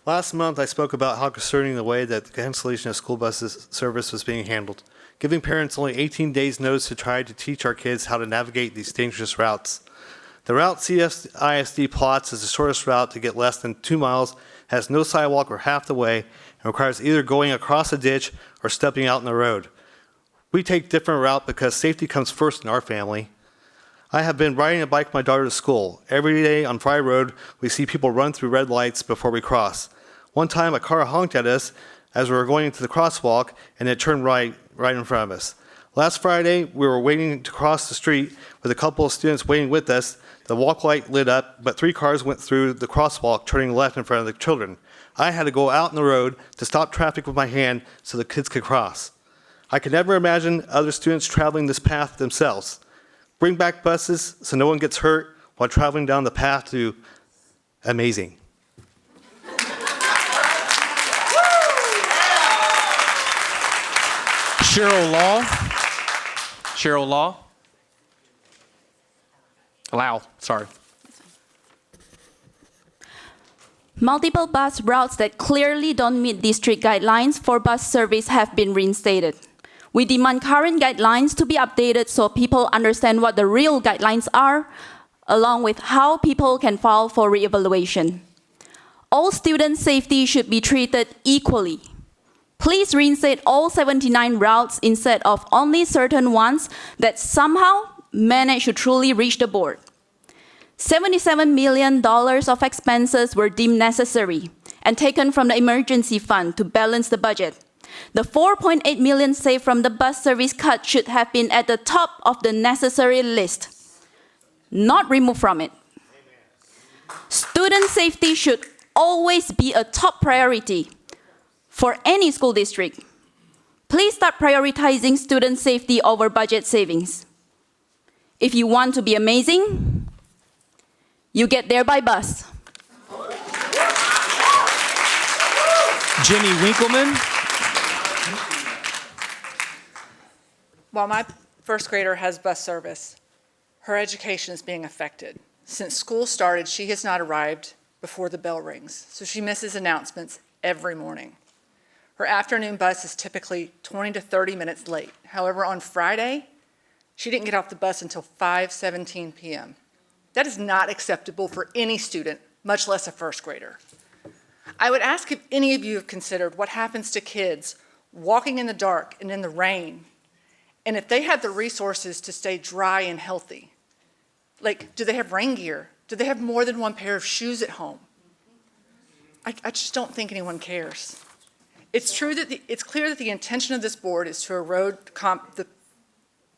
Last month, I spoke about how concerning the way that the cancellation of school buses service was being handled, giving parents only 18 days notice to try to teach our kids how to navigate these dangerous routes. The route CFISD plots as the shortest route to get less than 2 miles, has no sidewalk or half the way, and requires either going across a ditch or stepping out in the road. We take different route because safety comes first in our family. I have been riding a bike with my daughter to school. Every day on Fry Road, we see people run through red lights before we cross. One time, a car honked at us as we were going into the crosswalk, and it turned right in front of us. Last Friday, we were waiting to cross the street with a couple of students waiting with us. The walk light lit up, but 3 cars went through the crosswalk, turning left in front of the children. I had to go out in the road to stop traffic with my hand so the kids could cross. I could never imagine other students traveling this path themselves. Bring back buses so no one gets hurt while traveling down the path to amazing. Cheryl Law. Cheryl Law. Sorry. Multiple bus routes that clearly don't meet district guidelines for bus service have been reinstated. We demand current guidelines to be updated so people understand what the real guidelines are along with how people can file for reevaluation. All student safety should be treated equally. Please reinstate all 79 routes instead of only certain ones that somehow managed to truly reach the board. $77 million of expenses were deemed necessary and taken from the emergency fund to balance the budget. The $4.8 million saved from the bus service cut should have been at the top of the necessary list, not removed from it. Student safety should always be a top priority for any school district. Please start prioritizing student safety over budget savings. If you want to be amazing, you get there by bus. Jenny Winkleman. While my first grader has bus service, her education is being affected. Since school started, she has not arrived before the bell rings, so she misses announcements every morning. Her afternoon bus is typically 20 to 30 minutes late. However, on Friday, she didn't get off the bus until 5:17 p.m. That is not acceptable for any student, much less a first grader. I would ask if any of you have considered what happens to kids walking in the dark and in the rain, and if they have the resources to stay dry and healthy. Like, do they have rain gear? Do they have more than one pair of shoes at home? I just don't think anyone cares. It's clear that the intention of this board is to erode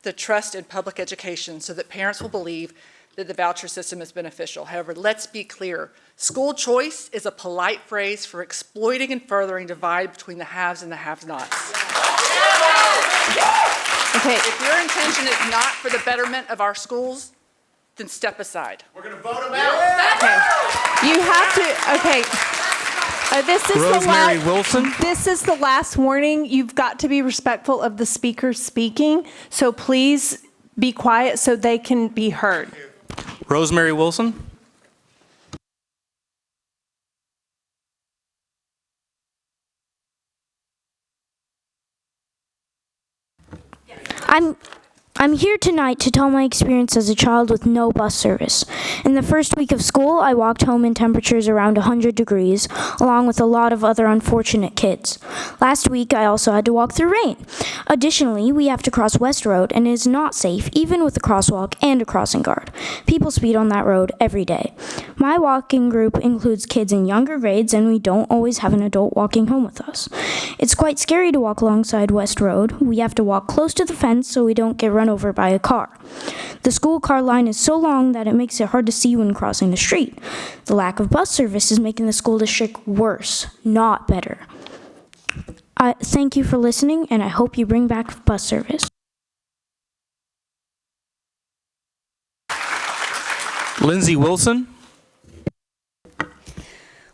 the trust in public education so that parents will believe that the voucher system is beneficial. However, let's be clear. School choice is a polite phrase for exploiting and furthering divide between the haves and the have-nots. Okay. If your intention is not for the betterment of our schools, then step aside. We're going to vote them out. Okay. You have to, okay. This is Rosemary Wilson. This is the last warning. You've got to be respectful of the speaker speaking. So please be quiet so they can be heard. Rosemary Wilson. I'm here tonight to tell my experience as a child with no bus service. In the first week of school, I walked home in temperatures around 100 degrees, along with a lot of other unfortunate kids. Last week, I also had to walk through rain. Additionally, we have to cross West Road, and it is not safe, even with a crosswalk and a crossing guard. People speed on that road every day. My walking group includes kids in younger grades, and we don't always have an adult walking home with us. It's quite scary to walk alongside West Road. We have to walk close to the fence so we don't get run over by a car. The school car line is so long that it makes it hard to see when crossing the street. The lack of bus service is making the school district worse, not better. Thank you for listening, and I hope you bring back bus service. Lindsay Wilson.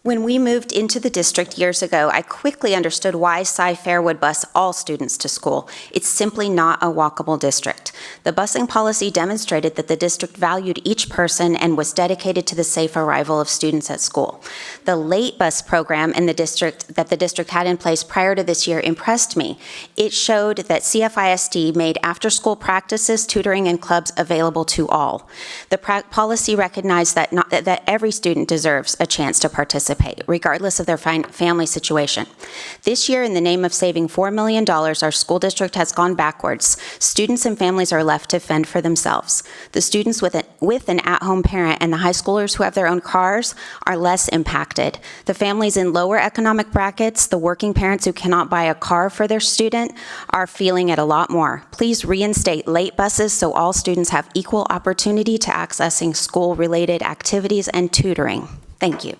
When we moved into the district years ago, I quickly understood why Cy-Fair would bus all students to school. It's simply not a walkable district. The busing policy demonstrated that the district valued each person and was dedicated to the safe arrival of students at school. The late bus program in the district that the district had in place prior to this year impressed me. It showed that CFISD made after-school practices, tutoring, and clubs available to all. The policy recognized that every student deserves a chance to participate, regardless of their family situation. This year, in the name of saving $4 million, our school district has gone backwards. Students and families are left to fend for themselves. The students with an at-home parent and the high schoolers who have their own cars are less impacted. The families in lower economic brackets, the working parents who cannot buy a car for their student, are feeling it a lot more. Please reinstate late buses so all students have equal opportunity to accessing school-related activities and tutoring. Thank you.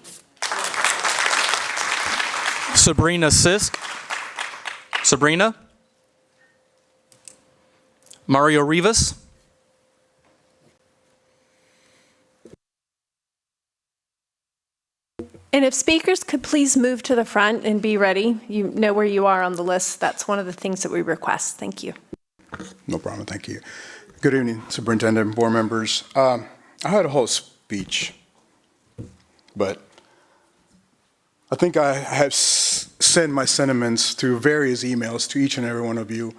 Sabrina Sisk. Sabrina. Mario Rivas. And if speakers could please move to the front and be ready. You know where you are on the list. That's one of the things that we request. Thank you. No problem. Thank you. Good evening, Superintendent and board members. I had a whole speech, but I think I have sent my sentiments through various emails to each and every one of you.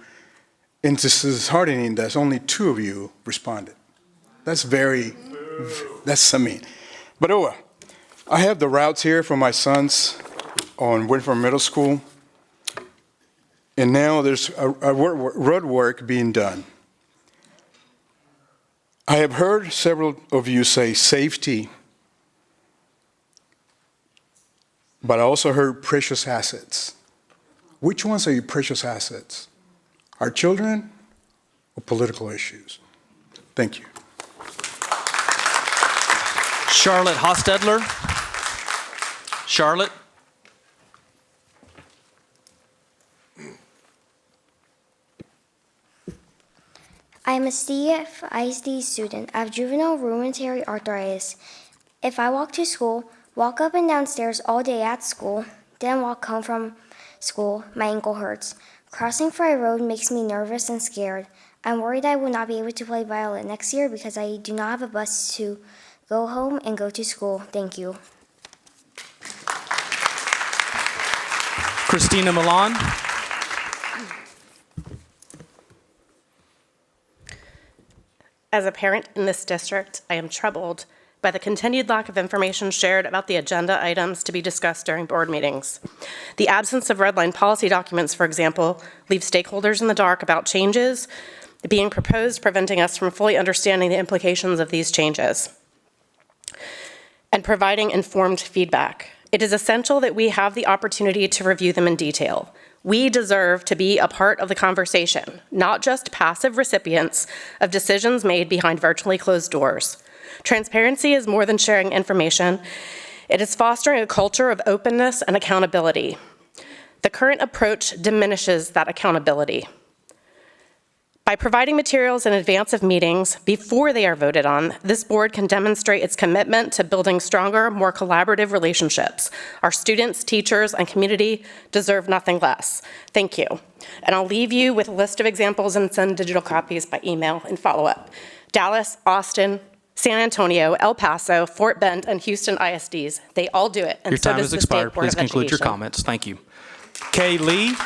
And it's disheartening that only 2 of you responded. That's very, That's, I mean. But I have the routes here for my sons on Winford Middle School. And now there's a road work being done. I have heard several of you say safety, but I also heard precious assets. Which ones are your precious assets? Our children or political issues? Thank you. Charlotte Hostetler. Charlotte. I am a CFISD student. I have juvenile rheumatoid arthritis. If I walk to school, walk up and down stairs all day at school, then walk home from school, my ankle hurts. Crossing Fry Road makes me nervous and scared. I'm worried I will not be able to play violin next year because I do not have a bus to go home and go to school. Thank you. Christina Milan. As a parent in this district, I am troubled by the continued lack of information shared about the agenda items to be discussed during board meetings. The absence of redline policy documents, for example, leaves stakeholders in the dark about changes being proposed, preventing us from fully understanding the implications of these changes and providing informed feedback. It is essential that we have the opportunity to review them in detail. We deserve to be a part of the conversation, not just passive recipients of decisions made behind virtually closed doors. Transparency is more than sharing information. It is fostering a culture of openness and accountability. The current approach diminishes that accountability. By providing materials in advance of meetings, before they are voted on, this board can demonstrate its commitment to building stronger, more collaborative relationships. Our students, teachers, and community deserve nothing less. Thank you. And I'll leave you with a list of examples and send digital copies by email and follow-up. Dallas, Austin, San Antonio, El Paso, Fort Bend, and Houston ISDs, they all do it. And Your so time does has the expired. State Board Please of conclude your Education. comments. Thank you. Kay Lee.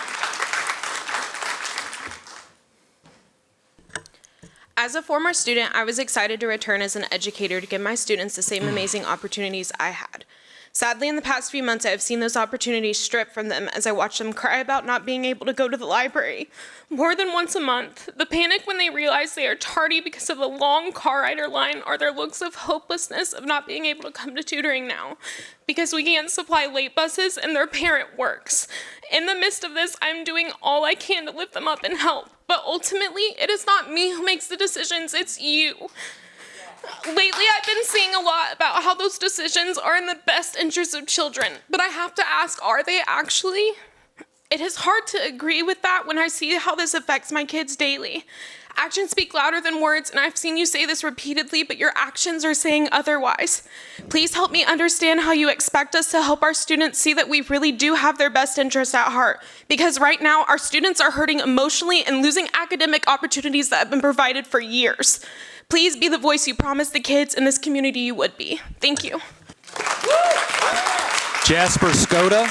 As a former student, I was excited to return as an educator to give my students the same amazing opportunities I had. Sadly, in the past few months, I have seen those opportunities stripped from them as I watch them cry about not being able to go to the library more than once a month. The panic when they realize they are tardy because of the long car rider line, or their looks of hopelessness of not being able to come to tutoring now because we can't supply late buses and their parent works. In the midst of this, I'm doing all I can to lift them up and help. But ultimately, it is not me who makes the decisions, it's you. Lately, I've been seeing a lot about how those decisions are in the best interest of children, but I have to ask, are they actually? It is hard to agree with that when I see how this affects my kids daily. Actions speak louder than words, and I've seen you say this repeatedly, but your actions are saying otherwise. Please help me understand how you expect us to help our students see that we really do have their best interests at heart. Because right now, our students are hurting emotionally and losing academic opportunities that have been provided for years. Please be the voice you promised the kids in this community you would be. Thank you. Jasper Skoda.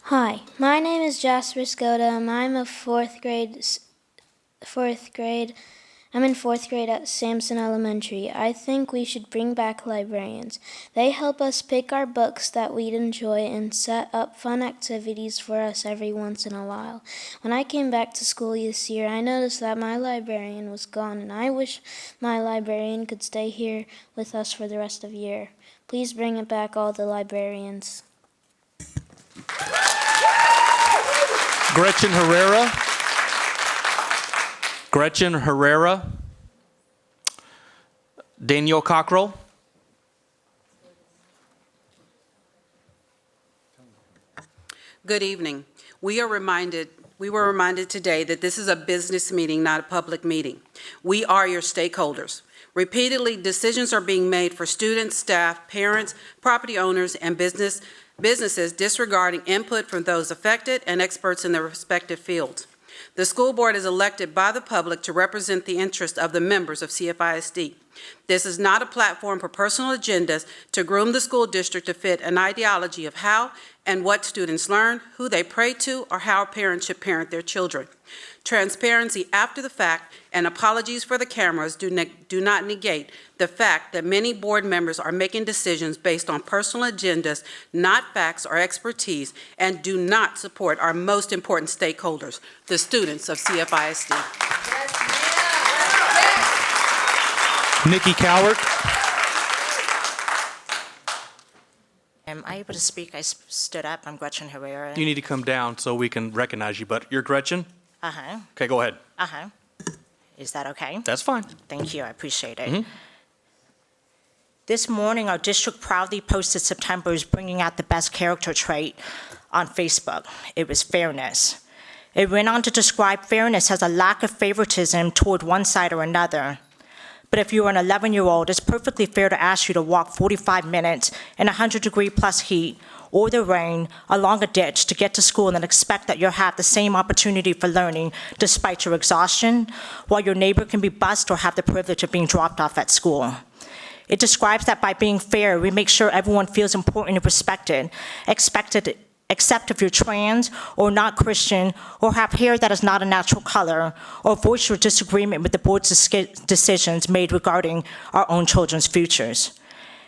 Hi, my name is Jasper Skoda, and I'm in fourth grade at Sampson Elementary. I think we should bring back librarians. They help us pick our books that we'd enjoy and set up fun activities for us every once in a while. When I came back to school this year, I noticed that my librarian was gone, and I wish my librarian could stay here with us for the rest of the year. Please bring it back, all the librarians. Gretchen Herrera. Gretchen Herrera. Daniel Cockrell. Good evening. We were reminded today that this is a business meeting, not a public meeting. We are your stakeholders. Repeatedly, decisions are being made for students, staff, parents, property owners, and businesses disregarding input from those affected and experts in their respective fields. The school board is elected by the public to represent the interests of the members of CFISD. This is not a platform for personal agendas to groom the school district to fit an ideology of how and what students learn, who they pray to, or how parents should parent their children. Transparency after the fact and apologies for the cameras do not negate the fact that many board members are making decisions based on personal agendas, not facts or expertise, and do not support our most important stakeholders, the students of CFISD. Nikki Cowart. Am I able to speak? I stood up. I'm Gretchen Herrera. You need to come down so we can recognize you, but you're Gretchen? Uh-huh. Okay, go ahead. Uh-huh. Is that okay? That's fine. Thank you. I appreciate it. This morning, our district proudly posted September's Bringing Out the Best Character Trait on Facebook. It was fairness. It went on to describe fairness as a lack of favoritism toward one side or another. But if you're an 11-year-old, it's perfectly fair to ask you to walk 45 minutes in 100-degree-plus heat or the rain along a ditch to get to school and then expect that you'll have the same opportunity for learning despite your exhaustion, while your neighbor can be bused or have the privilege of being dropped off at school. It describes that by being fair, we make sure everyone feels important and respected, except if you're trans or not Christian or have hair that is not a natural color or voice your disagreement with the board's decisions made regarding our own children's futures.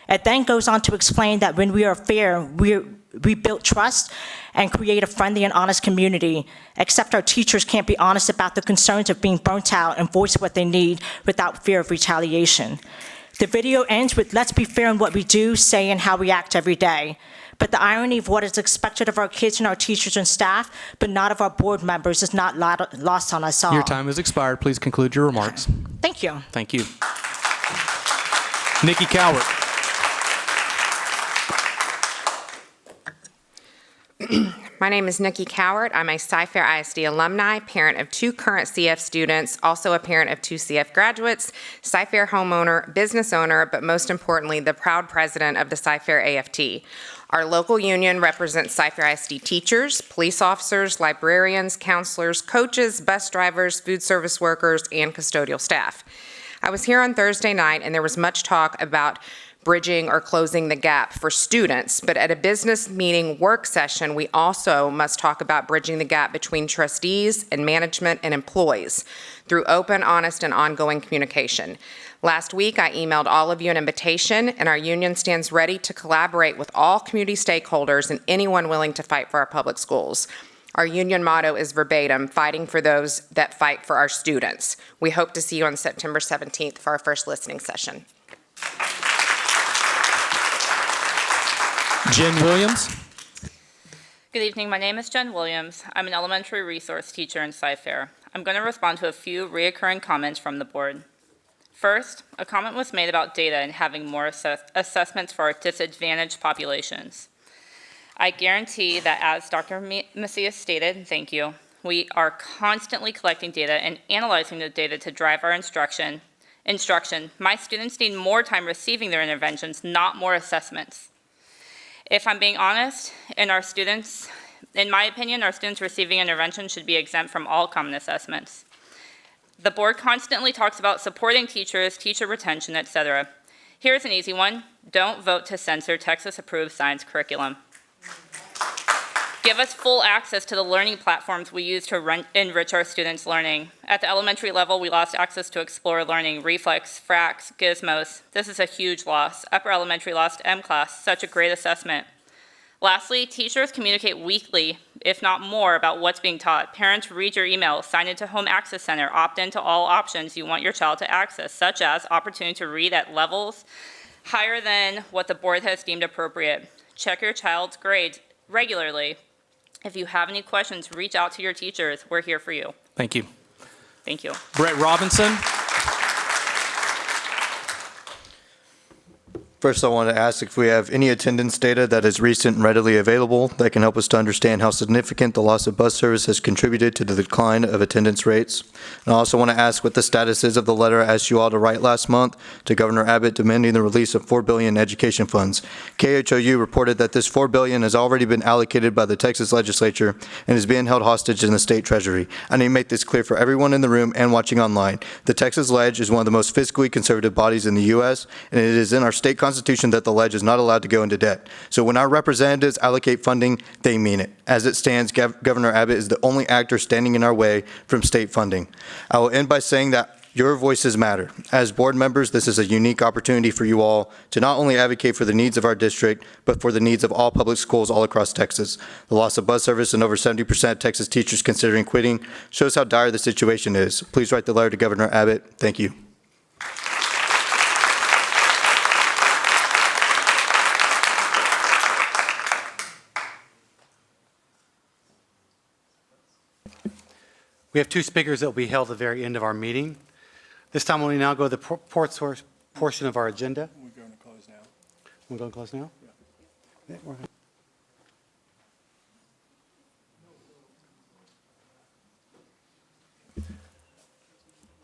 It then goes on to explain that when we are fair, we build trust and create a friendly and honest community, except our teachers can't be honest about the concerns of being burnt out and voice what they need without fear of retaliation. The video ends with, let's be fair in what we do, say, and how we act every day. But the irony of what is expected of our kids and our teachers and staff, but not of our board members, is not lost on us all. Your time has expired. Please conclude your remarks. Thank you. Thank you. Nikki Cowart. My name is Nikki Cowart. I'm a Cyfair ISD alumni, parent of 2 current CF students, also a parent of 2 CF graduates, Cyfair homeowner, business owner, but most importantly, the proud president of the Cyfair AFT. Our local union represents Cyfair ISD teachers, police officers, librarians, counselors, coaches, bus drivers, food service workers, and custodial staff. I was here on Thursday night, and there was much talk about bridging or closing the gap for students, but at a business meeting work session, we also must talk about bridging the gap between trustees and management and employees through open, honest, and ongoing communication. Last week, I emailed all of you an invitation, and our union stands ready to collaborate with all community stakeholders and anyone willing to fight for our public schools. Our union motto is verbatim, fighting for those that fight for our students. We hope to see you on September 17th for our first listening session. Jen Williams. Good evening. My name is Jen Williams. I'm an elementary resource teacher in Cyfair. I'm going to respond to a few reoccurring comments from the board. First, a comment was made about data and having more assessments for our disadvantaged populations. I guarantee that, as Dr. Macias stated, thank you, we are constantly collecting data and analyzing the data to drive our instruction. My students need more time receiving their interventions, not more assessments. If I'm being honest, in my opinion, our students receiving intervention should be exempt from all common assessments. The board constantly talks about supporting teachers, teacher retention, etc. Here's an easy one. Don't vote to censor Texas-approved science curriculum. Give us full access to the learning platforms we use to enrich our students' learning. At the elementary level, we lost access to Explore Learning, Reflex, Fracs, Gizmos. This is a huge loss. Upper elementary lost M-Class, such a great assessment. Lastly, teachers communicate weekly, if not more, about what's being taught. Parents read your email, sign into Home Access Center, opt into all options you want your child to access, such as opportunity to read at levels higher than what the board has deemed appropriate. Check your child's grades regularly. If you have any questions, reach out to your teachers. We're here for you. Thank you. Thank you. Brett Robinson. First, I want to ask if we have any attendance data that is recent and readily available that can help us to understand how significant the loss of bus service has contributed to the decline of attendance rates. And I also want to ask what the status is of the letter I asked you all to write last month to Governor Abbott demanding the release of $4 billion in education funds. KHOU reported that this $4 billion has already been allocated by the Texas legislature and is being held hostage in the state treasury. I need to make this clear for everyone in the room and watching online. The Texas Ledge is one of the most fiscally conservative bodies in the U.S., and it is in our state constitution that the Ledge is not allowed to go into debt. So when our representatives allocate funding, they mean it. As it stands, Governor Abbott is the only actor standing in our way from state funding. I will end by saying that your voices matter. As board members, this is a unique opportunity for you all to not only advocate for the needs of our district, but for the needs of all public schools all across Texas. The loss of bus service and over 70% of Texas teachers considering quitting shows how dire the situation is. Please write the letter to Governor Abbott. Thank you. We have two speakers that will be held at the very end of our meeting. This time, we now go to the port source portion of our agenda. We're going to close now. We're going to close now? Yeah.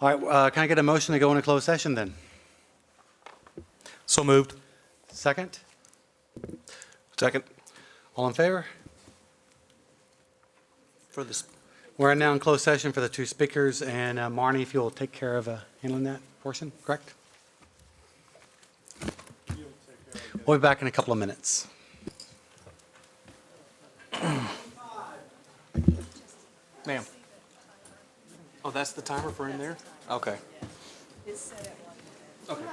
All right, can I get a motion to go into closed session then? So moved. Second? Second. All in favor? For this. We're now in closed session for the two speakers, and Marnie, if you'll take care of handling that portion, correct? We'll be back in a couple of minutes. Ma'am. Oh, that's the timer for in there? Okay. Okay.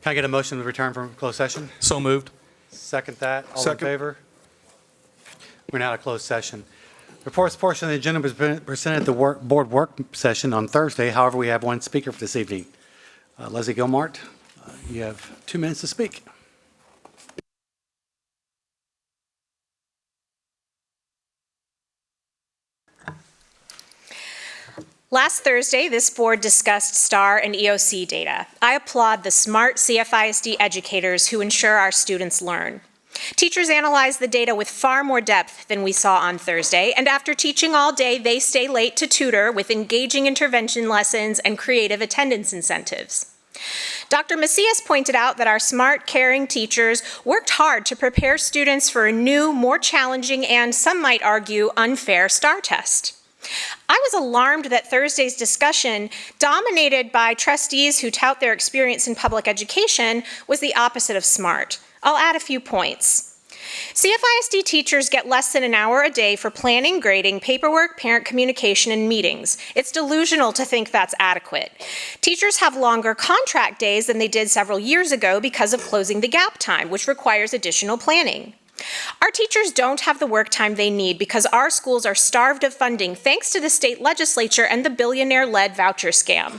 Can I get a motion to return from closed session? So moved. Second that. All in Second. favor? We're now at a closed session. Reports portion of the agenda was presented at the board work session on Thursday. However, we have one speaker for this evening. Leslie Gilmart, you have 2 minutes to speak. Last Thursday, this board discussed STAR and EOC data. I applaud the smart CFISD educators who ensure our students learn. Teachers analyze the data with far more depth than we saw on Thursday, and after teaching all day, they stay late to tutor with engaging intervention lessons and creative attendance incentives. Dr. Macias pointed out that our smart, caring teachers worked hard to prepare students for a new, more challenging, and some might argue, unfair STAR test. I was alarmed that Thursday's discussion, dominated by trustees who tout their experience in public education, was the opposite of smart. I'll add a few points. CFISD teachers get less than an hour a day for planning, grading, paperwork, parent communication, and meetings. It's delusional to think that's adequate. Teachers have longer contract days than they did several years ago because of closing the gap time, which requires additional planning. Our teachers don't have the work time they need because our schools are starved of funding thanks to the state legislature and the billionaire-led voucher scam.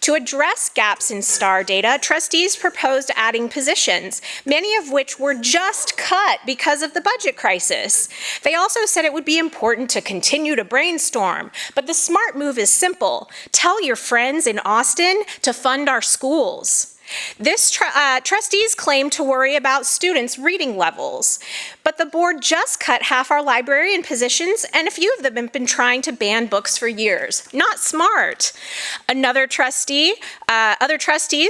To address gaps in STAR data, trustees proposed adding positions, many of which were just cut because of the budget crisis. They also said it would be important to continue to brainstorm, but the smart move is simple. Tell your friends in Austin to fund our schools. Trustees claim to worry about students' reading levels, but the board just cut half our librarian positions, and a few of them have been trying to ban books for years. Not smart. Other trustees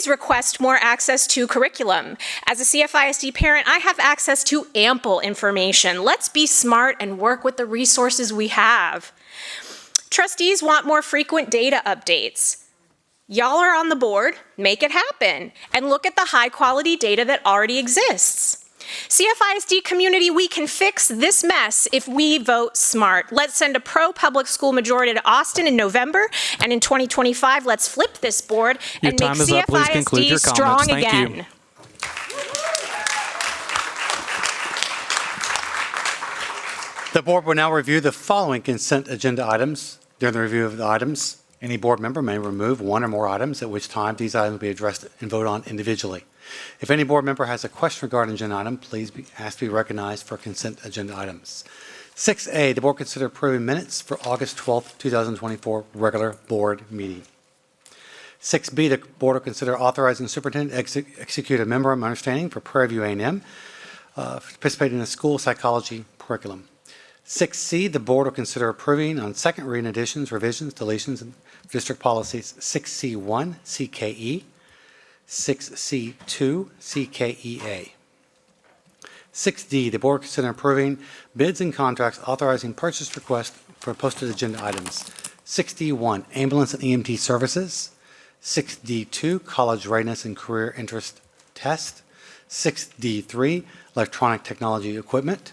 request more access to curriculum. As a CFISD parent, I have access to ample information. Let's be smart and work with the resources we have. Trustees want more frequent data updates. Y'all are on the board, make it happen, and look at the high-quality data that already exists. CFISD community, we can fix this mess if we vote smart. Let's send a pro-public school majority to Austin in November, and in 2025, let's flip this board and make CFISD strong again. The board will now review the following consent agenda items. During the review of the items, any board member may remove one or more items, at which time these items will be addressed and voted on individually. If any board member has a question regarding an agenda item, please ask to be recognized for consent agenda items. 6A, the board consider approving minutes for August 12th, 2024 regular board meeting. 6B, the board will consider authorizing the superintendent to execute a memorandum of understanding for Prairie View A&M participating in the school psychology curriculum. 6C, the board will consider approving on second reading additions, revisions, deletions, and district policies 6C1, CKE, 6C2, CKEA. 6D, the board will consider approving bids and contracts authorizing purchase requests for posted agenda items. 6D1, ambulance and EMT services. 6D2, college readiness and career interest test. 6D3, electronic technology equipment.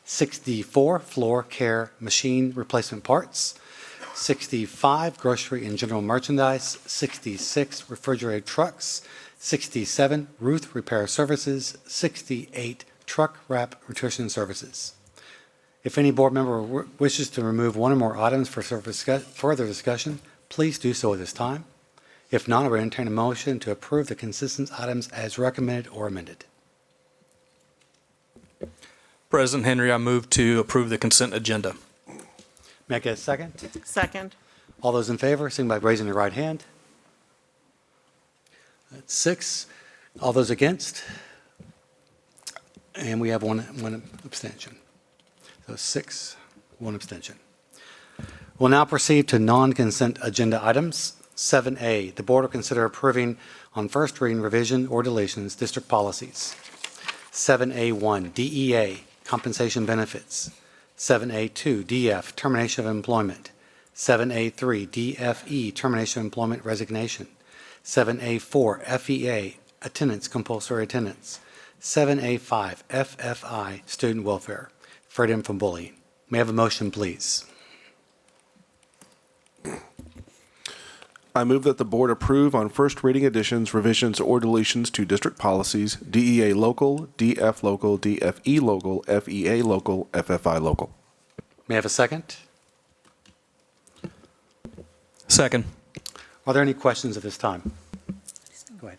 6D4, floor care machine replacement parts. 6D5, grocery and general merchandise. 6D6, refrigerated trucks. 6D7, roof repair services. 6D8, truck wrap nutrition services. If any board member wishes to remove one or more items for further discussion, please do so at this time. If not, I will entertain a motion to approve the consistent items as recommended or amended. President Henry, I move to approve the consent agenda. May I get a second? Second. All those in favor, signify by raising your right hand. That's 6. All those against? And we have one abstention. So 6, 1 abstention. We'll now proceed to non-consent agenda items. 7A, the board will consider approving on first reading revision or deletions district policies. 7A1, DEA, compensation benefits. 7A2, DF, termination of employment. 7A3, DFE, termination of employment resignation. 7A4, FEA, attendance, compulsory attendance. 7A5, FFI, student welfare, freedom from bullying. May I have a motion, please? I move that the board approve on first reading additions, revisions, or deletions to district policies, DEA local, DF local, DFE local, FEA local, FFI local. May I have a second? Second. Are there any questions at this time? Go ahead.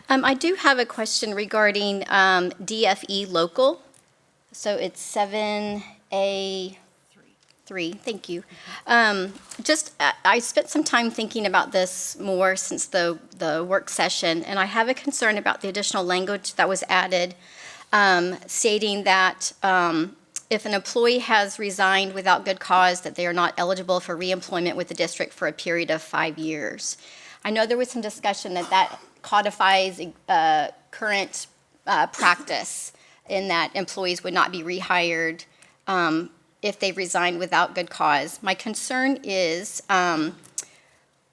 I do have a question regarding DFE local. So it's 7A3. Thank you. I spent some time thinking about this more since the work session, and I have a concern about the additional language that was added, stating that if an employee has resigned without good cause, that they are not eligible for reemployment with the district for a period of 5 years. I know there was some discussion that codifies current practice in that employees would not be rehired if they resign without good cause. My concern is when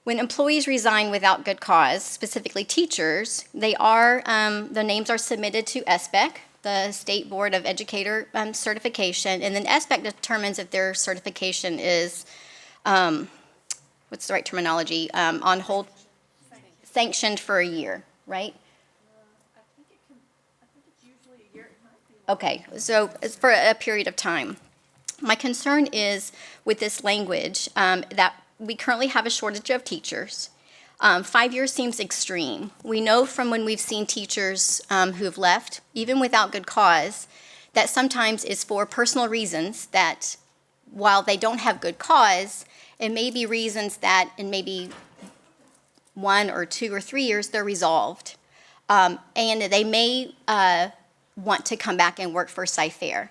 employees resign without good cause, specifically teachers, the names are submitted to SBEC, the State Board of Educator certification, and then SBEC determines if their certification is, what's the right terminology, on hold, sanctioned for a year, right? Okay, so it's for a period of time. My concern is with this language that we currently have a shortage of teachers. 5 years seems extreme. We know from when we've seen teachers who have left, even without good cause, that sometimes it's for personal reasons that while they don't have good cause, it may be reasons that in maybe 1 or 2 or 3 years they're resolved. And they may want to come back and work for Cyfair.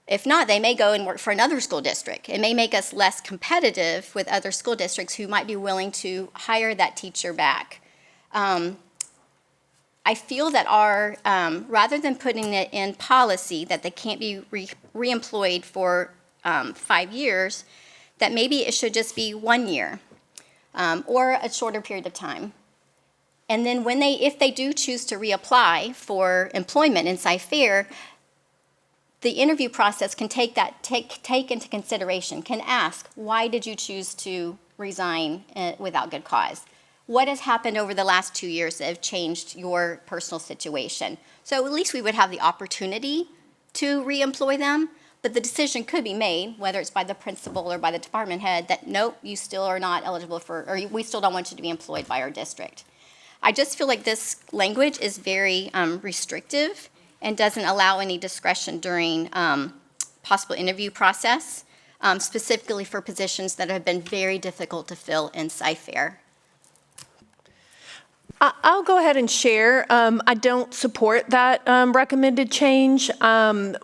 If not, they may go and work for another school district. It may make us less competitive with other school districts who might be willing to hire that teacher back. I feel that rather than putting it in policy that they can't be reemployed for 5 years, that maybe it should just be 1 year or a shorter period of time. And then if they do choose to reapply for employment in Cyfair, the interview process can take into consideration, can ask, why did you choose to resign without good cause? What has happened over the last 2 years that have changed your personal situation? So at least we would have the opportunity to reemploy them, but the decision could be made, whether it's by the principal or by the department head, that nope, you still are not eligible for, or we still don't want you to be employed by our district. I just feel like this language is very restrictive and doesn't allow any discretion during possible interview process, specifically for positions that have been very difficult to fill in Cyfair. I'll go ahead and share. I don't support that recommended change.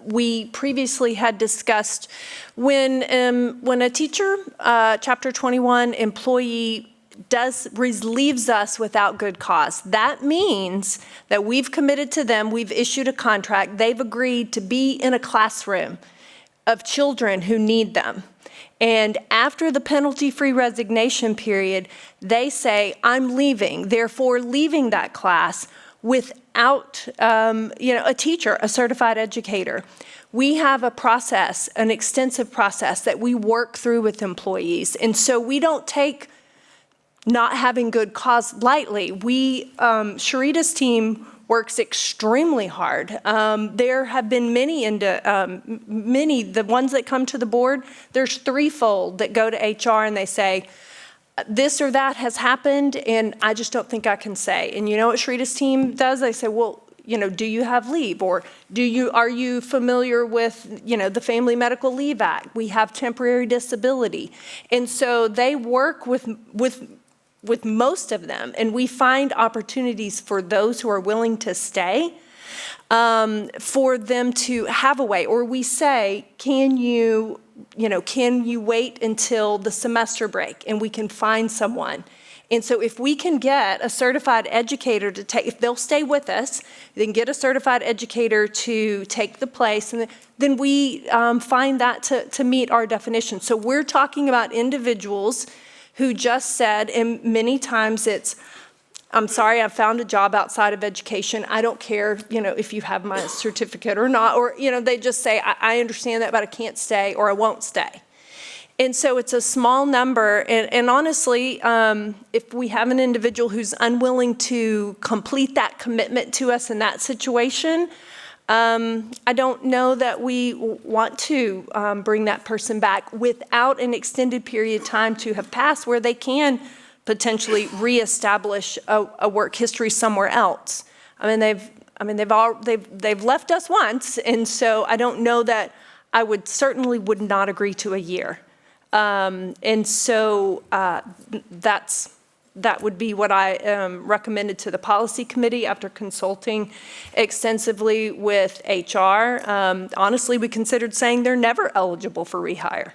We previously had discussed when a teacher, Chapter 21 employee leaves us without good cause. That means that we've committed to them, we've issued a contract, they've agreed to be in a classroom of children who need them. And after the penalty-free resignation period, they say, I'm leaving, therefore leaving that class without a teacher, a certified educator. We have a process, an extensive process that we work through with employees. And so we don't take not having good cause lightly. Sharita's team works extremely hard. There have been many, the ones that come to the board, there's threefold that go to HR and they say, this or that has happened and I just don't think I can say. And you know what Sharita's team does? They say, well, do you have leave? Or are you familiar with, the Family Medical Leave Act? We have temporary disability. And so they work with most of them, and we find opportunities for those who are willing to stay, for them to have a way. Or we say, can you wait until the semester break and we can find someone? And so if we can get a certified educator to take, if they'll stay with us, then get a certified educator to take the place, and then we find that to meet our definition. So we're talking about individuals who just said, and many times it's, I'm sorry, I found a job outside of education. I don't care, if you have my certificate or not. Or, they just say, I understand that, but I can't stay or I won't stay. And so it's a small number, and honestly, if we have an individual who's unwilling to complete that commitment to us in that situation, I don't know that we want to bring that person back without an extended period of time to have passed where they can potentially reestablish a work history somewhere else. They've left us once, and so I don't know that I would not agree to a year. And so that would be what I recommended to the policy committee after consulting extensively with HR. Honestly, we considered saying they're never eligible for rehire.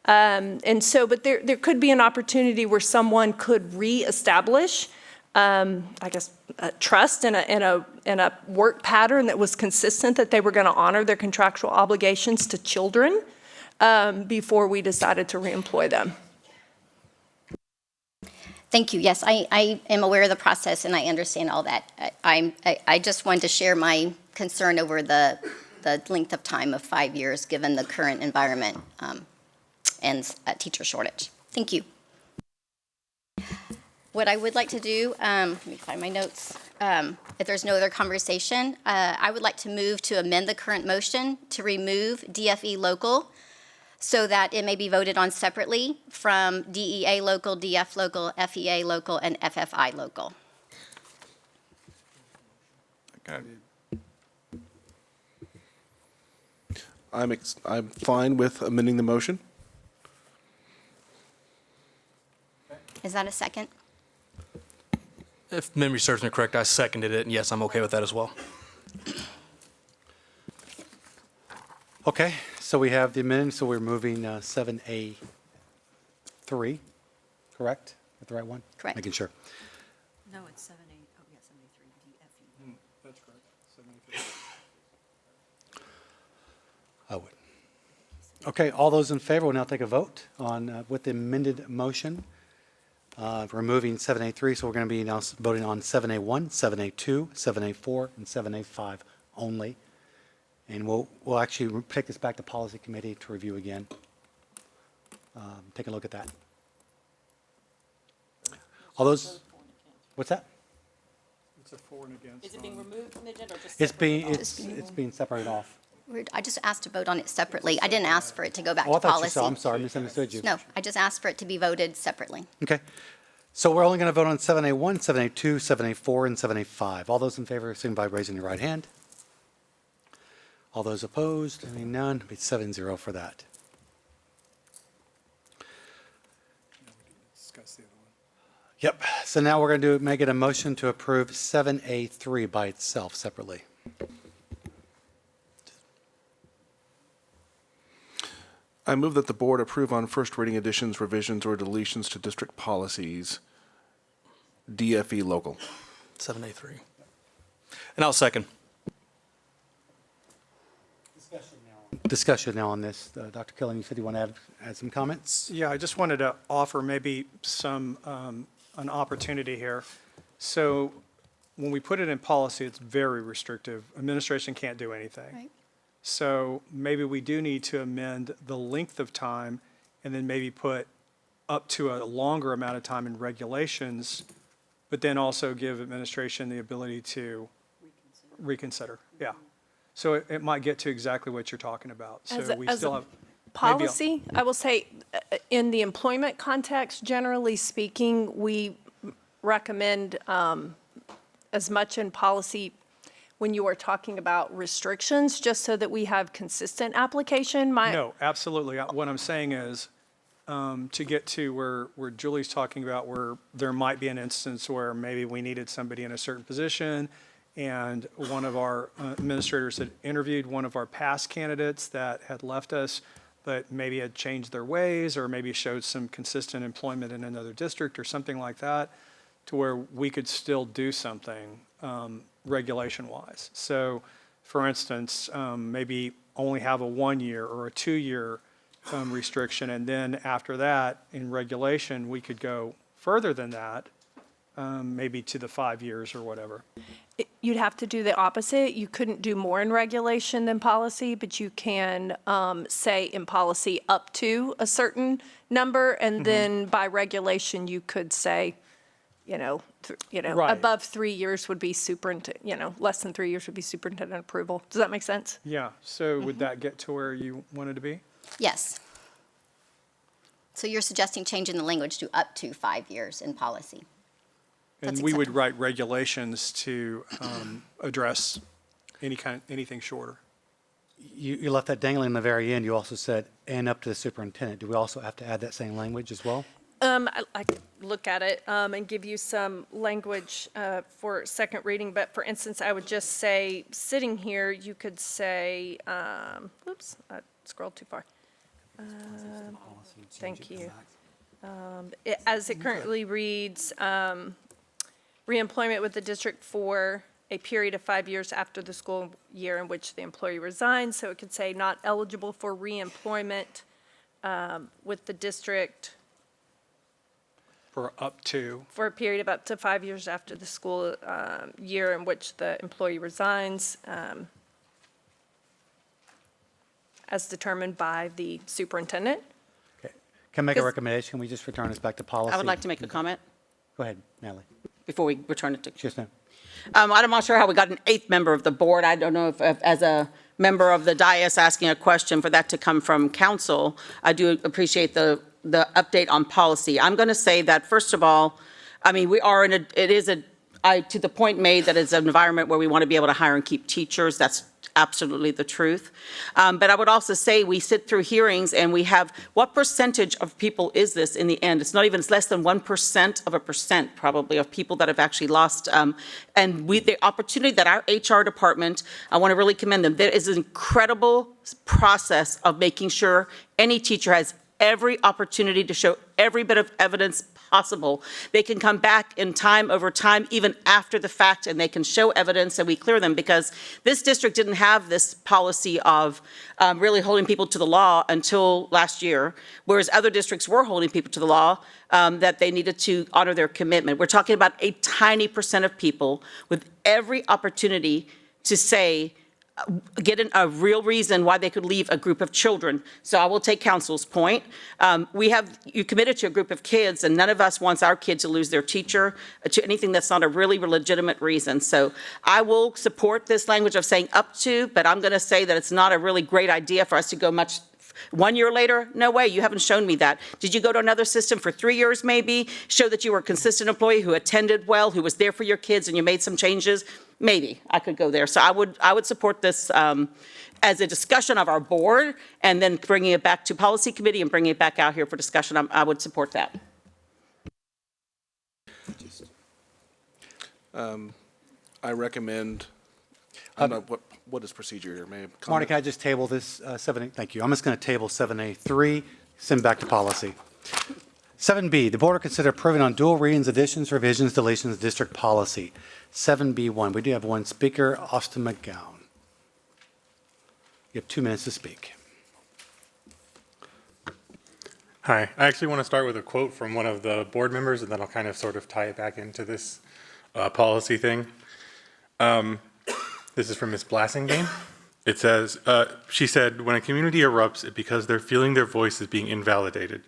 And so, but there could be an opportunity where someone could reestablish, I guess, trust in a work pattern that was consistent, that they were going to honor their contractual obligations to children before we decided to reemploy them. Thank you. Yes, I am aware of the process and I understand all that. I just wanted to share my concern over the length of time of 5 years given the current environment and teacher shortage. Thank you. What I would like to do, let me find my notes. If there's no other conversation, I would like to move to amend the current motion to remove DFE local so that it may be voted on separately from DEA local, DF local, FEA local, and FFI local. Okay. I'm fine with amending the motion. Is that a second? If memory serves me correct, I seconded it, and yes, I'm okay with that as well. Okay, so we have the amendment, so we're moving 7A3, correct? Is that the right one? Correct. Making sure. No, it's 7A, oh yeah, 73, DFE. That's correct. I would. Okay, all those in favor will now take a vote on, with the amended motion, removing 7A3, so we're going to be now voting on 7A1, 7A2, 7A4, and 7A5 only. And we'll actually take this back to policy committee to review again. Take a look at that. All those, what's that? It's a for and against. Is it being removed from the agenda or just It's being separated off. I just asked to vote on it separately. I didn't ask for it to go back Oh, I to thought you policy. said, I'm sorry, misunderstood you. No, I just asked for it to be voted separately. Okay. So we're only going to vote on 7A1, 7A2, 7A4, and 7A5. All those in favor, signify by raising your right hand. All those opposed, none, it'll be 7-0 for that. Discuss the other one. Yep, so now we're going to make it a motion to approve 7A3 by itself separately. I move that the board approve on first reading additions, revisions, or deletions to district policies, DFE local. 7A3. And I'll second. Discussion now on this. Dr. Killen, you said you want to add some comments? Yeah, I just wanted to offer maybe some, an opportunity here. So when we put it in policy, it's very restrictive. Administration can't do anything. Right. So maybe we do need to amend the length of time and then maybe put up to a longer amount of time in regulations, but then also give administration the ability to reconsider. Yeah. So it might get to exactly what you're talking about. So we still have Policy, I will say, in the employment context, generally speaking, we recommend as much in policy when you are talking about restrictions, just so that we have consistent application. No, absolutely. What I'm saying is, to get to where Julie's talking about, where there might be an instance where maybe we needed somebody in a certain position, and one of our administrators had interviewed one of our past candidates that had left us, but maybe had changed their ways, or maybe showed some consistent employment in another district or something like that, to where we could still do something regulation-wise. So, for instance, maybe only have a 1 year or a 2 year restriction, and then after that, in regulation, we could go further than that, maybe to the 5 years or whatever. You'd have to do the opposite. You couldn't do more in regulation than policy, but you can say in policy up to a certain number, and then by regulation, you could say, Right. above 3 years would be less than 3 years would be superintendent approval. Does that make sense? Yeah, so would that get to where you wanted to be? Yes. So you're suggesting changing the language to up to 5 years in policy? And That's we would acceptable. write regulations to address anything shorter. You left that dangling in the very end. You also said, and up to the superintendent. Do we also have to add that same language as well? I could look at it and give you some language for second reading, but for instance, I would just say, sitting here, you could say, oops, I scrolled too far. Thank you. As it currently reads, reemployment with the district for a period of 5 years after the school year in which the employee resigns. So it could say not eligible for reemployment with the district For up to, for a period of up to 5 years after the school year in which the employee resigns, as determined by the superintendent. Okay. Can I make a 'Cause- recommendation? Can we just return this back to policy? I would like to make a comment Go ahead, Natalie. before we return it to. Just now. I'm not sure how we got an eighth member of the board. I don't know if, as a member of the dais asking a question, for that to come from council. I do appreciate the update on policy. I'm going to say that, first of all, I mean, to the point made that it's an environment where we want to be able to hire and keep teachers. That's absolutely the truth. But I would also say we sit through hearings and we have, what percentage of people is this in the end? It's less than 1% of a percent probably of people that have actually lost. And the opportunity that our HR department, I want to really commend them. There is an incredible process of making sure any teacher has every opportunity to show every bit of evidence possible. They can come back in time over time, even after the fact, and they can show evidence and we clear them, because this district didn't have this policy of really holding people to the law until last year, whereas other districts were holding people to the law, that they needed to honor their commitment. We're talking about a tiny percent of people with every opportunity to say, get a real reason why they could leave a group of children. So I will take council's point. You committed to a group of kids, and none of us wants our kid to lose their teacher to anything that's not a really legitimate reason. So I will support this language of saying up to, but I'm going to say that it's not a really great idea for us to go much. 1 year later, no way, you haven't shown me that. Did you go to another system for 3 years maybe? Show that you were a consistent employee who attended well, who was there for your kids, and you made some changes? Maybe I could go there. So I would support this as a discussion of our board, and then bringing it back to policy committee and bringing it back out here for discussion. I would support that. I recommend, I don't know, what is procedure here? May I comment? Marty, can I just table this 7A? Thank you. I'm just going to table 7A3, send back to policy. 7B, the board will consider approving on dual readings, additions, revisions, deletions, of district policy. 7B1, we do have one speaker, Austin McGowan. You have 2 minutes to speak. Hi, I actually want to start with a quote from one of the board members, and then I'll kind of sort of tie it back into this policy thing. This is from Ms. Blassingame. It says, she said, when a community erupts, it's because they're feeling their voice is being invalidated.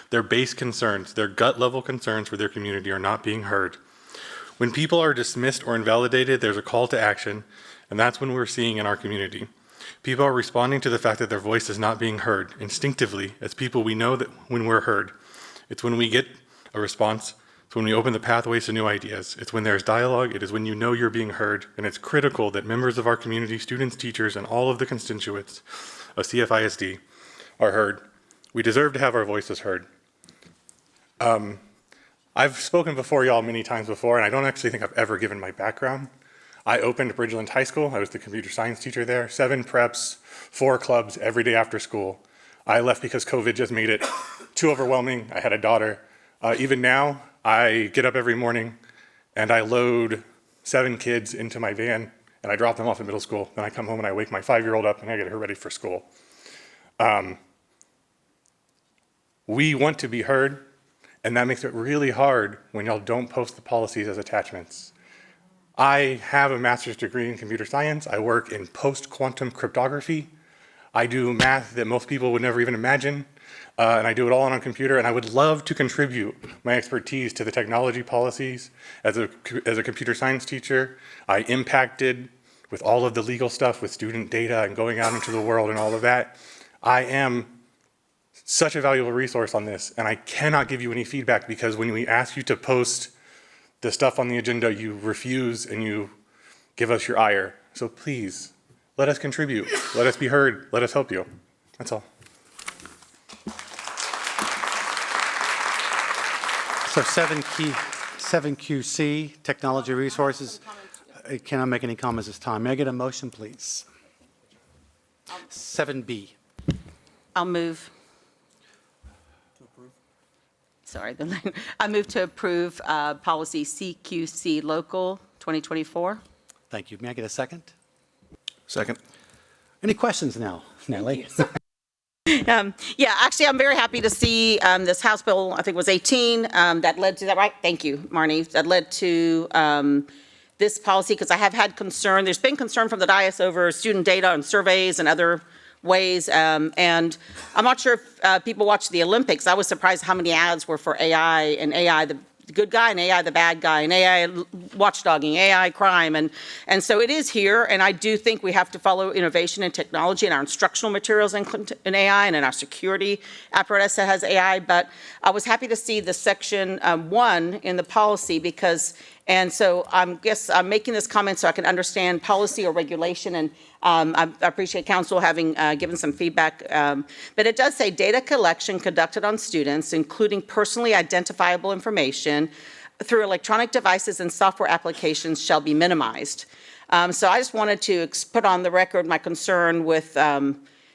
Their base concerns, their gut level concerns for their community are not being heard. When people are dismissed or invalidated, there's a call to action, and that's when we're seeing in our community. People are responding to the fact that their voice is not being heard. Instinctively, as people, we know that when we're heard. It's when we get a response. It's when we open the pathways to new ideas. It's when there's dialogue. It is when you know you're being heard. And it's critical that members of our community, students, teachers, and all of the constituents of CFISD are heard. We deserve to have our voices heard. I've spoken before y'all many times before, and I don't actually think I've ever given my background. I opened Bridgeland High School. I was the computer science teacher there. 7 preps, 4 clubs every day after school. I left because COVID just made it too overwhelming. I had a daughter. Even now, I get up every morning and I load 7 kids into my van and I drop them off at middle school. Then I come home and I wake my 5-year-old up and I get her ready for school. We want to be heard, and that makes it really hard when y'all don't post the policies as attachments. I have a master's degree in computer science. I work in post-quantum cryptography. I do math that most people would never even imagine, and I do it all on a computer, and I would love to contribute my expertise to the technology policies. As a computer science teacher, I impacted with all of the legal stuff with student data and going out into the world and all of that. I am such a valuable resource on this, and I cannot give you any feedback because when we ask you to post the stuff on the agenda, you refuse and you give us your ire. So please, let us contribute. Let us be heard. Let us help you. That's all. So 7QC, technology resources. Can I make any comments this time? May I get a motion, please? 7B. I'll move. Sorry, I move to approve policy CQC local 2024. Thank you. May I get a second? Second. Any questions now, Nellie? Yeah, actually, I'm very happy to see this House Bill, I think it was 18, that led to that, right? Thank you, Marnie. That led to this policy, because I have had concern. There's been concern from the dais over student data and surveys and other ways. And I'm not sure if people watch the Olympics. I was surprised how many ads were for AI, and AI the good guy, and AI the bad guy, and AI watchdogging, AI crime. And so it is here, and I do think we have to follow innovation and technology in our instructional materials in AI and in our security apparatus that has AI. But I was happy to see the section 1 in the policy because, and so I'm making this comment so I can understand policy or regulation, and I appreciate council having given some feedback. But it does say data collection conducted on students, including personally identifiable information through electronic devices and software applications shall be minimized. So I just wanted to put on the record my concern with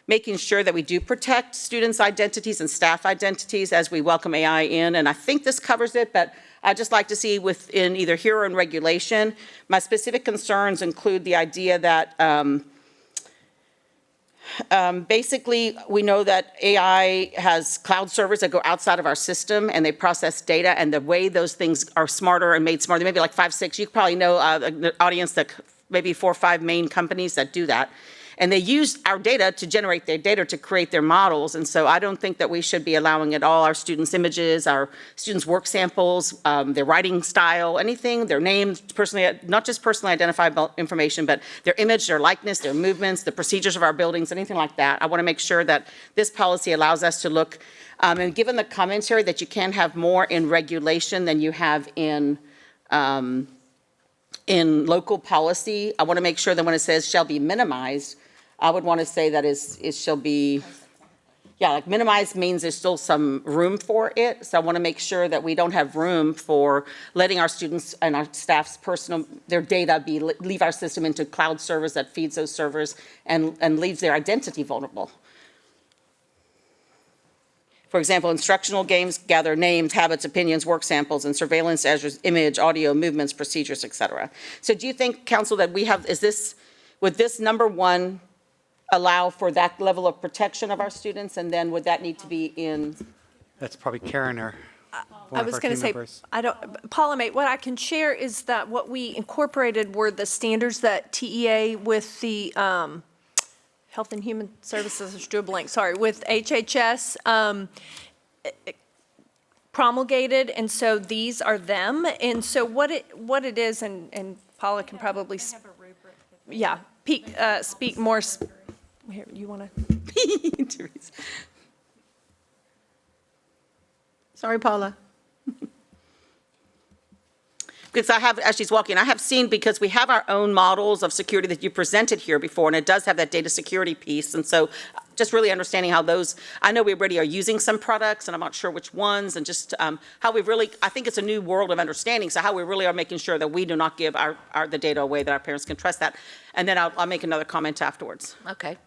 making sure that we do protect students' identities and staff identities as we welcome AI in. And I think this covers it, but I'd just like to see within either here or in regulation. My specific concerns include the idea that basically we know that AI has cloud servers that go outside of our system and they process data, and the way those things are smarter and made smarter, maybe like 5, 6, you probably know the audience that maybe 4 or 5 main companies that do that. And they use our data to generate their data to create their models. And so I don't think that we should be allowing it all, our students' images, our students' work samples, their writing style, anything, their names, personally, not just personally identifiable information, but their image, their likeness, their movements, the procedures of our buildings, anything like that. I want to make sure that this policy allows us to look, and given the commentary that you can have more in regulation than you have in local policy, I want to make sure that when it says shall be minimized, I would want to say that it shall be, yeah, like minimized means there's still some room for it. So I want to make sure that we don't have room for letting our students and our staff's their data leave our system into cloud servers that feeds those servers and leaves their identity vulnerable. For example, instructional games gather names, habits, opinions, work samples, and surveillance as image, audio, movements, procedures, et cetera. So do you think, council, that we have, would this number 1 allow for that level of protection of our students, and then would that need to be in? That's probably Karen or one I of was our going team to say, members. Paula, mate, what I can share is that what we incorporated were the standards that TEA with the Health and Human Services, I just drew a blank, sorry, with HHS promulgated, and so these are them. And so what it is, and Paula can probably, yeah, speak more. Here, you want to? Sorry, Paula. Because I have, as she's walking, I have seen, because we have our own models of security that you presented here before, and it does have that data security piece. And so just really understanding how those, I know we already are using some products, and I'm not sure which ones, and just how we really, I think it's a new world of understanding, so how we really are making sure that we do not give the data away, that our parents can trust that. And then I'll make another comment afterwards. Okay.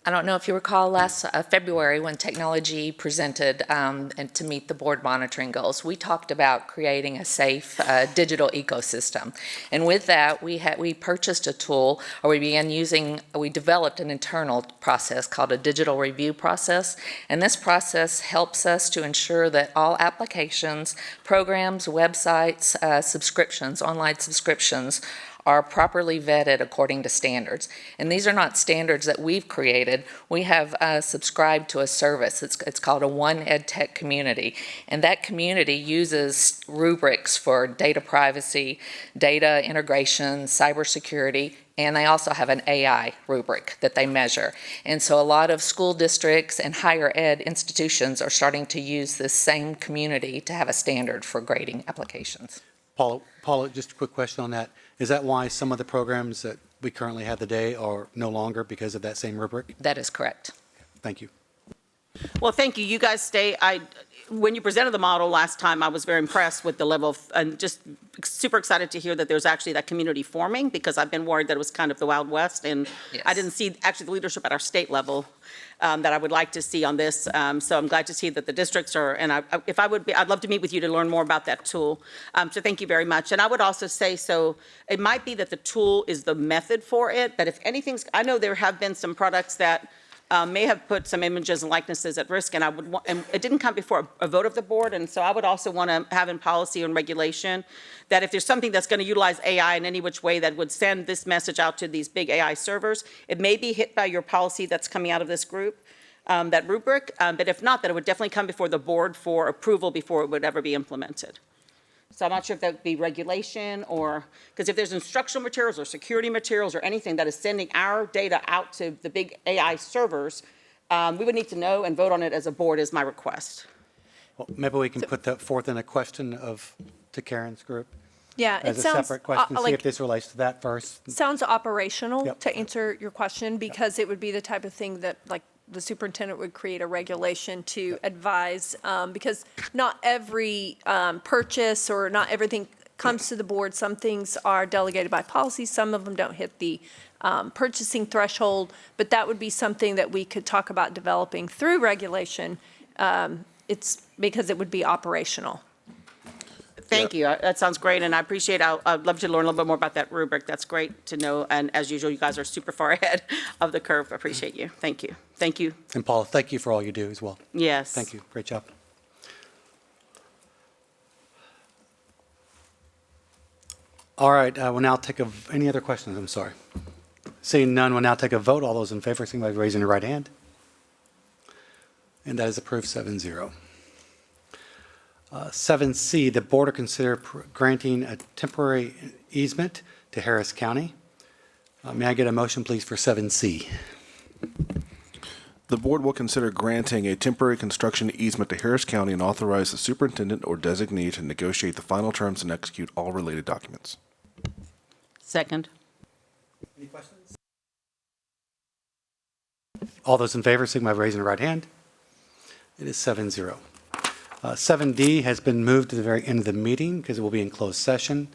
I don't know if you recall last February when technology presented and to meet the board monitoring goals, we talked about creating a safe digital ecosystem. And with that, we purchased a tool, or we developed an internal process called a digital review process. And this process helps us to ensure that all applications, programs, websites, subscriptions, online subscriptions are properly vetted according to standards. And these are not standards that we've created. We have subscribed to a service. It's called a One EdTech Community. And that community uses rubrics for data privacy, data integration, cybersecurity, and they also have an AI rubric that they measure. And so a lot of school districts and higher ed institutions are starting to use this same community to have a standard for grading applications. Paula, just a quick question on that. Is that why some of the programs that we currently have today are no longer because of that same rubric? That is correct. Thank you. Well, thank you. You guys when you presented the model last time, I was very impressed with the level of, and just super excited to hear that there's actually that community forming, because I've been worried that it was kind of the Wild West, and Yes. I didn't see actually the leadership at our state level that I would like to see on this. So I'm glad to see that the districts are, and I'd love to meet with you to learn more about that tool. So thank you very much. And I would also say, so it might be that the tool is the method for it, but if anything's, I know there have been some products that may have put some images and likenesses at risk, and and it didn't come before a vote of the board, and so I would also want to have in policy and regulation that if there's something that's going to utilize AI in any which way that would send this message out to these big AI servers, it may be hit by your policy that's coming out of this group, that rubric, but if not, that it would definitely come before the board for approval before it would ever be implemented. So I'm not sure if that would be regulation, or, because if there's instructional materials or security materials or anything that is sending our data out to the big AI servers, we would need to know and vote on it as a board, is my request. Well, maybe we can put that forth in a question to Karen's group. Yeah, it As a sounds separate question, see like if this relates to that first. sounds operational Yep. to answer your question, because it would be the type of thing that, like, the superintendent would create a regulation to advise, because not every purchase or not everything comes to the board. Some things are delegated by policy, some of them don't hit the purchasing threshold, but that would be something that we could talk about developing through regulation. It's because it would be operational. Thank you. That sounds great, and I appreciate, I'd love to learn a little bit more about that rubric. That's great to know, and as usual, you guys are super far ahead of the curve. I appreciate you. Thank you. Thank you. And Paula, thank you for all you do as well. Yes. Thank you. Great job. All right, we'll now take any other questions? I'm sorry. Seeing none, we'll now take a vote. All those in favor, signify by raising your right hand. And that is approved 7-0. 7C, the board will consider granting a temporary easement to Harris County. May I get a motion, please, for 7C? The board will consider granting a temporary construction easement to Harris County and authorize the superintendent or designee to negotiate the final terms and execute all related documents. Second. Any questions? All those in favor, signify by raising the right hand. It is 7-0. 7D has been moved to the very end of the meeting because it will be in closed session.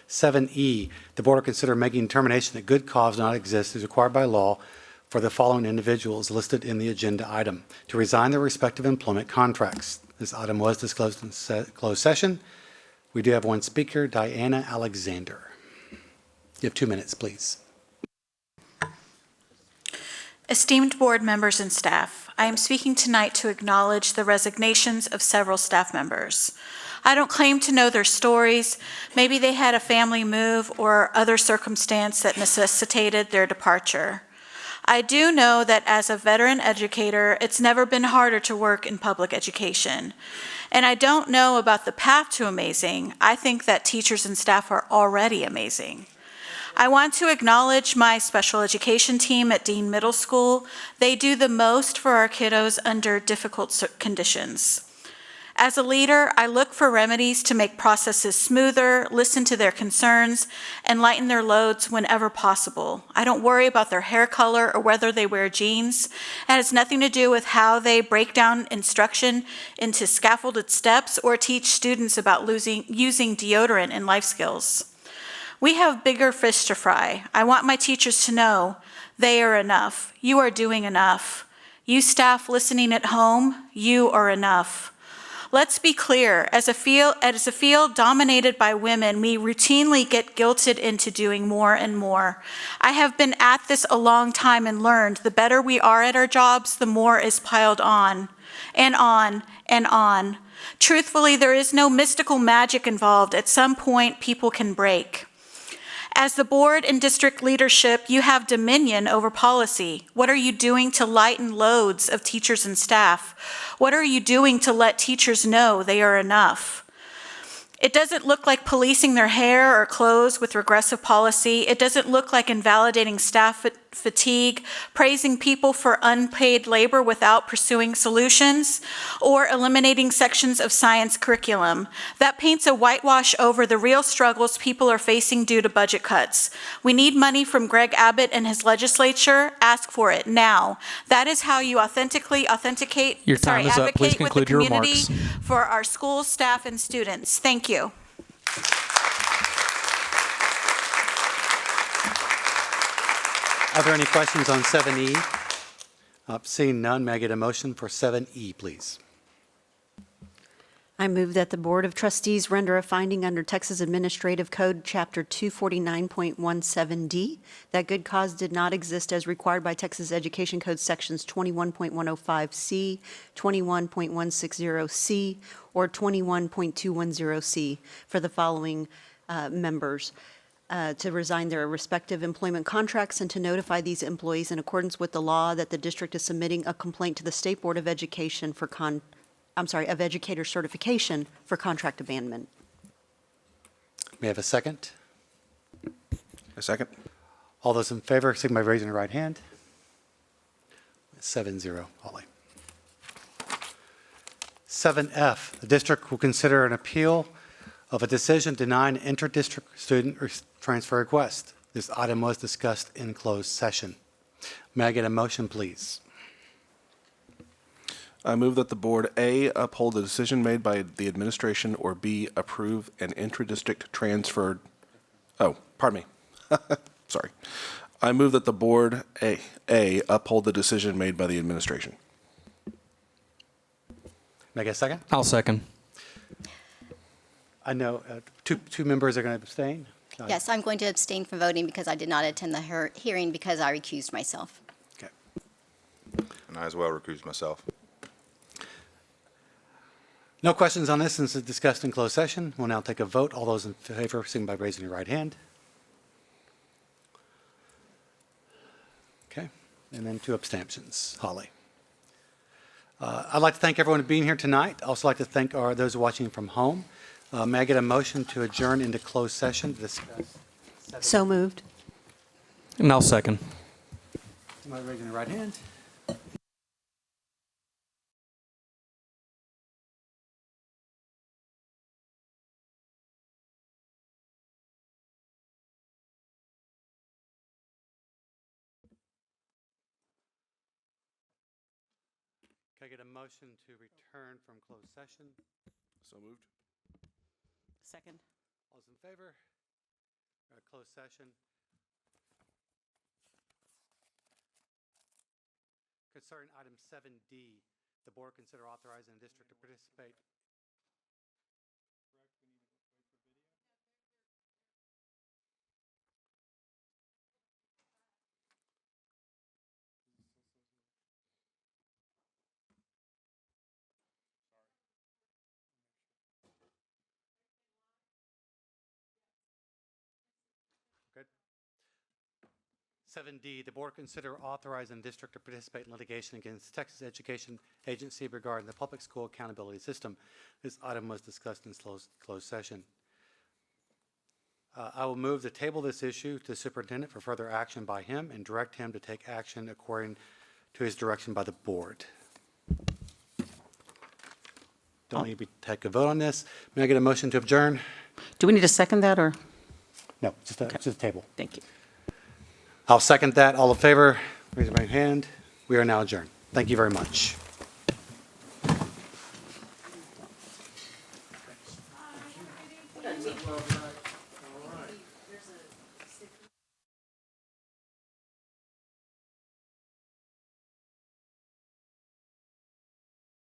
7E, the board will consider making determination that good cause not exist as required by law for the following individuals listed in the agenda item to resign their respective employment contracts. This item was disclosed in closed session. We do have one speaker, Diana Alexander. You have 2 minutes, please. Esteemed board members and staff, I am speaking tonight to acknowledge the resignations of several staff members. I don't claim to know their stories. Maybe they had a family move or other circumstance that necessitated their departure. I do know that as a veteran educator, it's never been harder to work in public education. And I don't know about the path to amazing. I think that teachers and staff are already amazing. I want to acknowledge my special education team at Dean Middle School. They do the most for our kiddos under difficult conditions. As a leader, I look for remedies to make processes smoother, listen to their concerns, and lighten their loads whenever possible. I don't worry about their hair color or whether they wear jeans. It has nothing to do with how they break down instruction into scaffolded steps or teach students about using deodorant and life skills. We have bigger fish to fry. I want my teachers to know they are enough. You are doing enough. You staff listening at home, you are enough. Let's be clear, as a field dominated by women, we routinely get guilted into doing more and more. I have been at this a long time and learned the better we are at our jobs, the more is piled on and on and on. Truthfully, there is no mystical magic involved. At some point, people can break. As the board and district leadership, you have dominion over policy. What are you doing to lighten loads of teachers and staff? What are you doing to let teachers know they are enough? It doesn't look like policing their hair or clothes with regressive policy. It doesn't look like invalidating staff fatigue, praising people for unpaid labor without pursuing solutions, or eliminating sections of science curriculum. That paints a whitewash over the real struggles people are facing due to budget cuts. We need money from Greg Abbott and his legislature. Ask for it now. That is how you advocate Your time is up. Please with the conclude your community remarks. for our schools, staff, and students. Thank you. Are there any questions on 7E? Seeing none, may I get a motion for 7E, please? I move that the Board of Trustees render a finding under Texas Administrative Code, Chapter 249.17D, that good cause did not exist as required by Texas Education Code Sections 21.105C, 21.160C, or 21.210C for the following members. To resign their respective employment contracts and to notify these employees in accordance with the law that the district is submitting a complaint to the State Board of Education for of educator certification for contract abandonment. May I have a second? A second. All those in favor, signify by raising your right hand. 7-0, Ollie. 7F, the district will consider an appeal of a decision denying an inter-district student transfer request. This item was discussed in closed session. May I get a motion, please? I move that the board A, uphold the decision made by the administration, or B, approve an intra-district transferred, pardon me. Sorry. I move that the board A, uphold the decision made by the administration. May I get a second? I'll second. I know two members are going to abstain. Yes, I'm going to abstain from voting because I did not attend the hearing because I recused myself. Okay. And I as well recused myself. No questions on this since it's discussed in closed session. We'll now take a vote. All those in favor, signify by raising your right hand. Okay. And then 2 abstentions. Holly. I'd like to thank everyone for being here tonight. I'd also like to thank those watching from home. May I get a motion to adjourn into closed session to discuss? So moved. And I'll second. Somebody raising their right hand. Can I get a motion to return from closed session? So moved. Second. All those in favor? Closed session. Concerning item 7D, the board consider authorizing the district to participate. Good. 7D, the board consider authorizing the district to participate in litigation against Texas Education Agency regarding the public school accountability system. This item was discussed in closed session. I will move to table this issue to the superintendent for further action by him and direct him to take action according to his direction by the board. Don't need to take a vote on this. May I get a motion to adjourn? Do we need to second that, or? No, just a table. Thank you. I'll second that. All in favor, raise your right hand. We are now adjourned. Thank you very much.